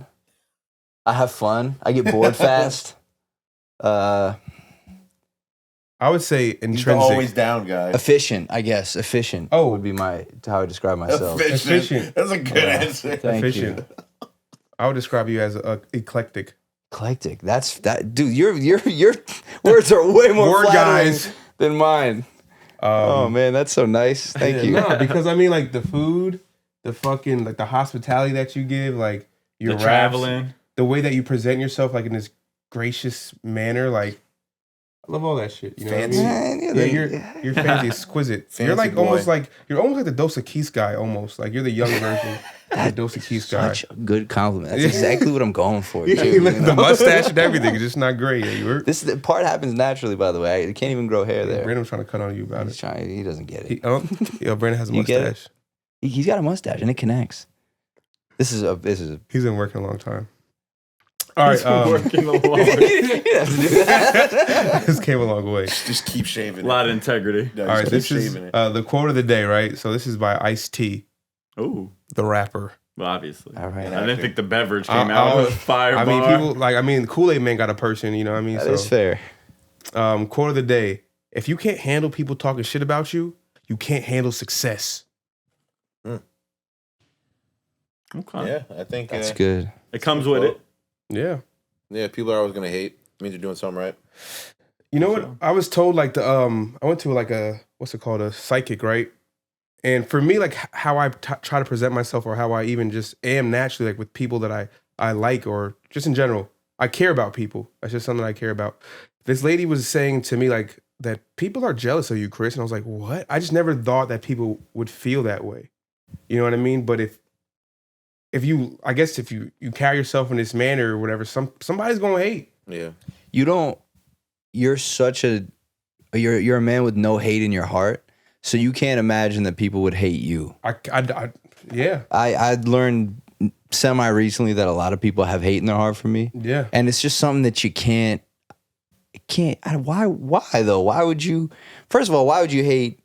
I have fun. I get bored fast. I would say He's the intrinsic. always down guy. Efficient, I guess. Efficient. Oh. would be how I describe myself. Efficient. That's a good answer. Thank Efficient. you. I would describe you as eclectic. Eclectic. That's that, dude. Your words are way more Word flattering guys. than mine. Oh man, that's so nice. Thank you. No, because I mean, like the food, the fucking like the hospitality that you give, like your The raps, traveling. the way that you present yourself, like in this gracious manner, like I love all that shit. You know Fancy. what I mean? Yeah, you're fancy, exquisite. Fancy you're like boy. almost like the Dos Kicks guy, almost like you're the young version of the Dos Kicks guy. Such a good compliment. That's exactly what I'm going for. Yeah, too, like you the know? mustache and everything is just not great. Yeah, you were. The part happens naturally, by the way. I can't even grow hair there. Brandon was trying to cut on you about He's it. trying. He doesn't get it. Brandon has a You get it? mustache. He's got a mustache and it connects. This is a. He's been working a long time. All right, Working along. You have to do that. this came a long way. Just keep shaving A lot of integrity. No, All right, just this keep is shaving it. the quote of the day, right? So this is by Ice-T, Ooh. the rapper. Well, obviously. All right. I didn't think the beverage came out with a fire I mean, bar. people Kool-Aid Man got a person, you know what I mean? That is fair. Quote of the day: if you can't handle people talking shit about you, you can't handle success. Okay. Yeah, I think That's good. It comes with it. Yeah. Yeah, people are always gonna hate. Means you're doing something right. You know what? I was told like I went to like a what's it called, a psychic, right? And for me, like how I try to present myself, or how I even just am naturally, like with people that I like, or just in general, I care about people. That's just something I care about. This lady was saying to me like that people are jealous of you, Chris, and I was like, what? I just never thought that people would feel that way. You know what I mean? But if you carry yourself in this manner or whatever, somebody's gonna hate. Yeah. You're a man with no hate in your heart, so you can't imagine that people would hate you. Yeah. I learned semi recently that a lot of people have hate in their heart for me, Yeah. and it's just something that you can't. Why though? Why would you? First of all, why would you hate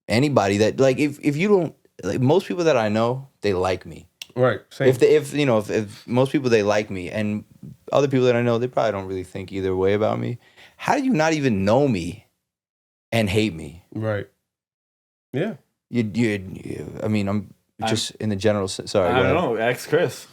anybody that like if you don't like most people that I know, they like me. Right. Same. If most people they like me, and other people that I know, they probably don't really think either way about me. How do you not even know me and hate me? Right. Yeah. I mean, I'm just in the general. Sorry, I don't know. Ask Chris.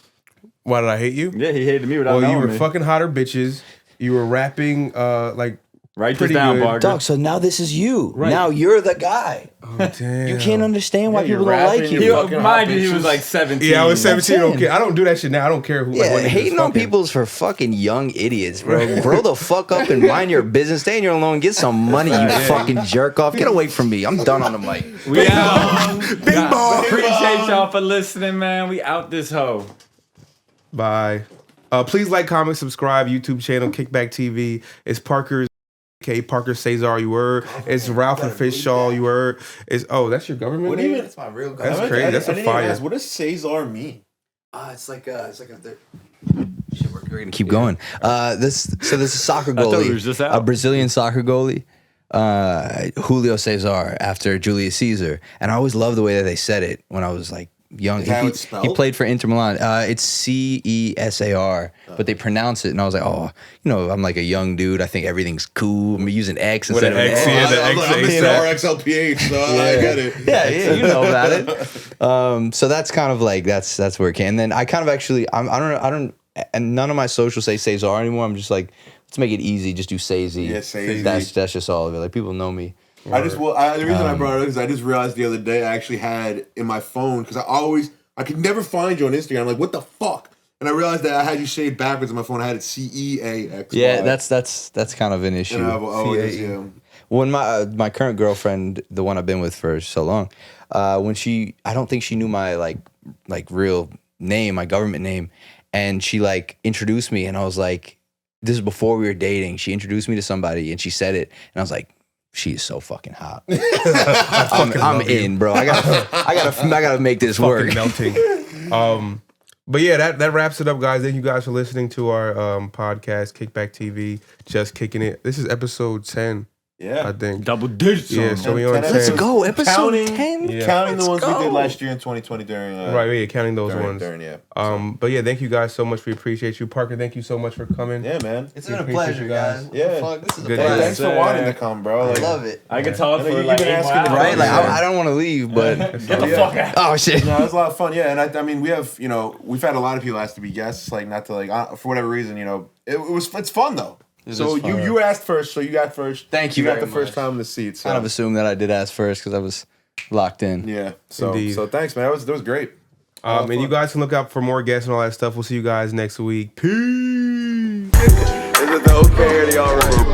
Why did I hate you? Yeah, he hated me without Well, knowing you were me. fucking hotter bitches. You were rapping like Write this pretty down, good. Parker. Dog, so now this is you. Right. Now you're the guy. oh damn. You can't understand why Yeah, you're people don't like rapping, you. you're He, fucking mind hot you, he was bitches. like 17. Yeah, I was 17. saying. Okay, I don't do that shit now. I don't care who. Yeah, what niggas hating on fucking- people's for fucking young idiots, bro. Grow the fuck up and mind your business. Stay in your own lane. Get some money, you fucking jerk off. Get away from me. I'm done on the mic. We out. Bing bong. Appreciate y'all for listening, man. We out this hoe. Bye. Please like, comment, subscribe. YouTube channel Kickback TV. It's Parker's. Okay, Parker Caexar, you were. It's Ralph and Fishaw, you were. It's that's your government What do you name? mean? That's my real That's guy. crazy. That's a fire. What does Caesar mean? It's like a. Shit, we're gonna keep going. This is a soccer thought goalie, it was just out. a Brazilian soccer goalie, Julio Caesar after Julius Caesar, and I always loved the way that they said it when I was like young. Is that how it's He spelled? played for Inter Milan. It's Caesar, but they pronounce it, and I was like, oh, I'm like a young dude. I think everything's cool. I'm using X With instead an of an X, X. yeah, the I'm X, Mr. RXLPH, so I get it. Yeah, you know about it. So that's kind of like that's where it came. And then I kind of actually I don't and none of my socials say Caesar anymore. I'm just like, let's make it easy. Just do Sazy. Yeah, Sazy. That's just all of it. Like people know me. The reason I brought it up is I just realized the other day I actually had in my phone because I could never find you on Instagram. I'm like, what the fuck? And I realized that I had you saved backwards on my phone. I had it CEAX. Yeah, that's kind of an issue. And yeah. When my current girlfriend, the one I've been with for so long, when I don't think she knew my like real name, my government name, and she like introduced me, and I was like, this is before we were dating. She introduced me to somebody, and she said it, and I was like, she is so fucking hot. I'm in, bro. I gotta make this work. Fucking melting. But yeah, that wraps it up, guys. Thank you guys for listening to our podcast, Kickback TV, Just Kicking It. This is episode 10, Yeah. I think. Double digits. Yeah, so we on 10. Let's go. Episode Counting- 10. Yeah. Counting the Let's ones we go. did last year in 2020 during Right, yeah, counting those during, ones. during, yeah. But yeah, thank you guys so much. We appreciate you. Parker, thank you so much for coming. Yeah, man. It's We been a appreciate pleasure, you guys. guys. What Yeah. the fuck? This is a Good Hey, pleasure. thanks for wanting to come, bro. I Like, love it. I could talk I know for you've like been 8 asking hours. to- Right? Like, Yeah. I don't want to leave, but. Get the fuck out. Oh, shit. No, it was a lot of fun. Yeah, and I mean, we have, we've had a lot of people ask to be guests, like not to for whatever reason, it's fun though. So is fun. you asked first, so you got first. Thank you You got very the first much. time in the seat. So Kind of assumed that I did ask first because I was locked in. yeah. So Indeed. so thanks, man. That was great. And you guys can look out for more guests and all that stuff. We'll see you guys next week. Peace. Is it the okay or the all right?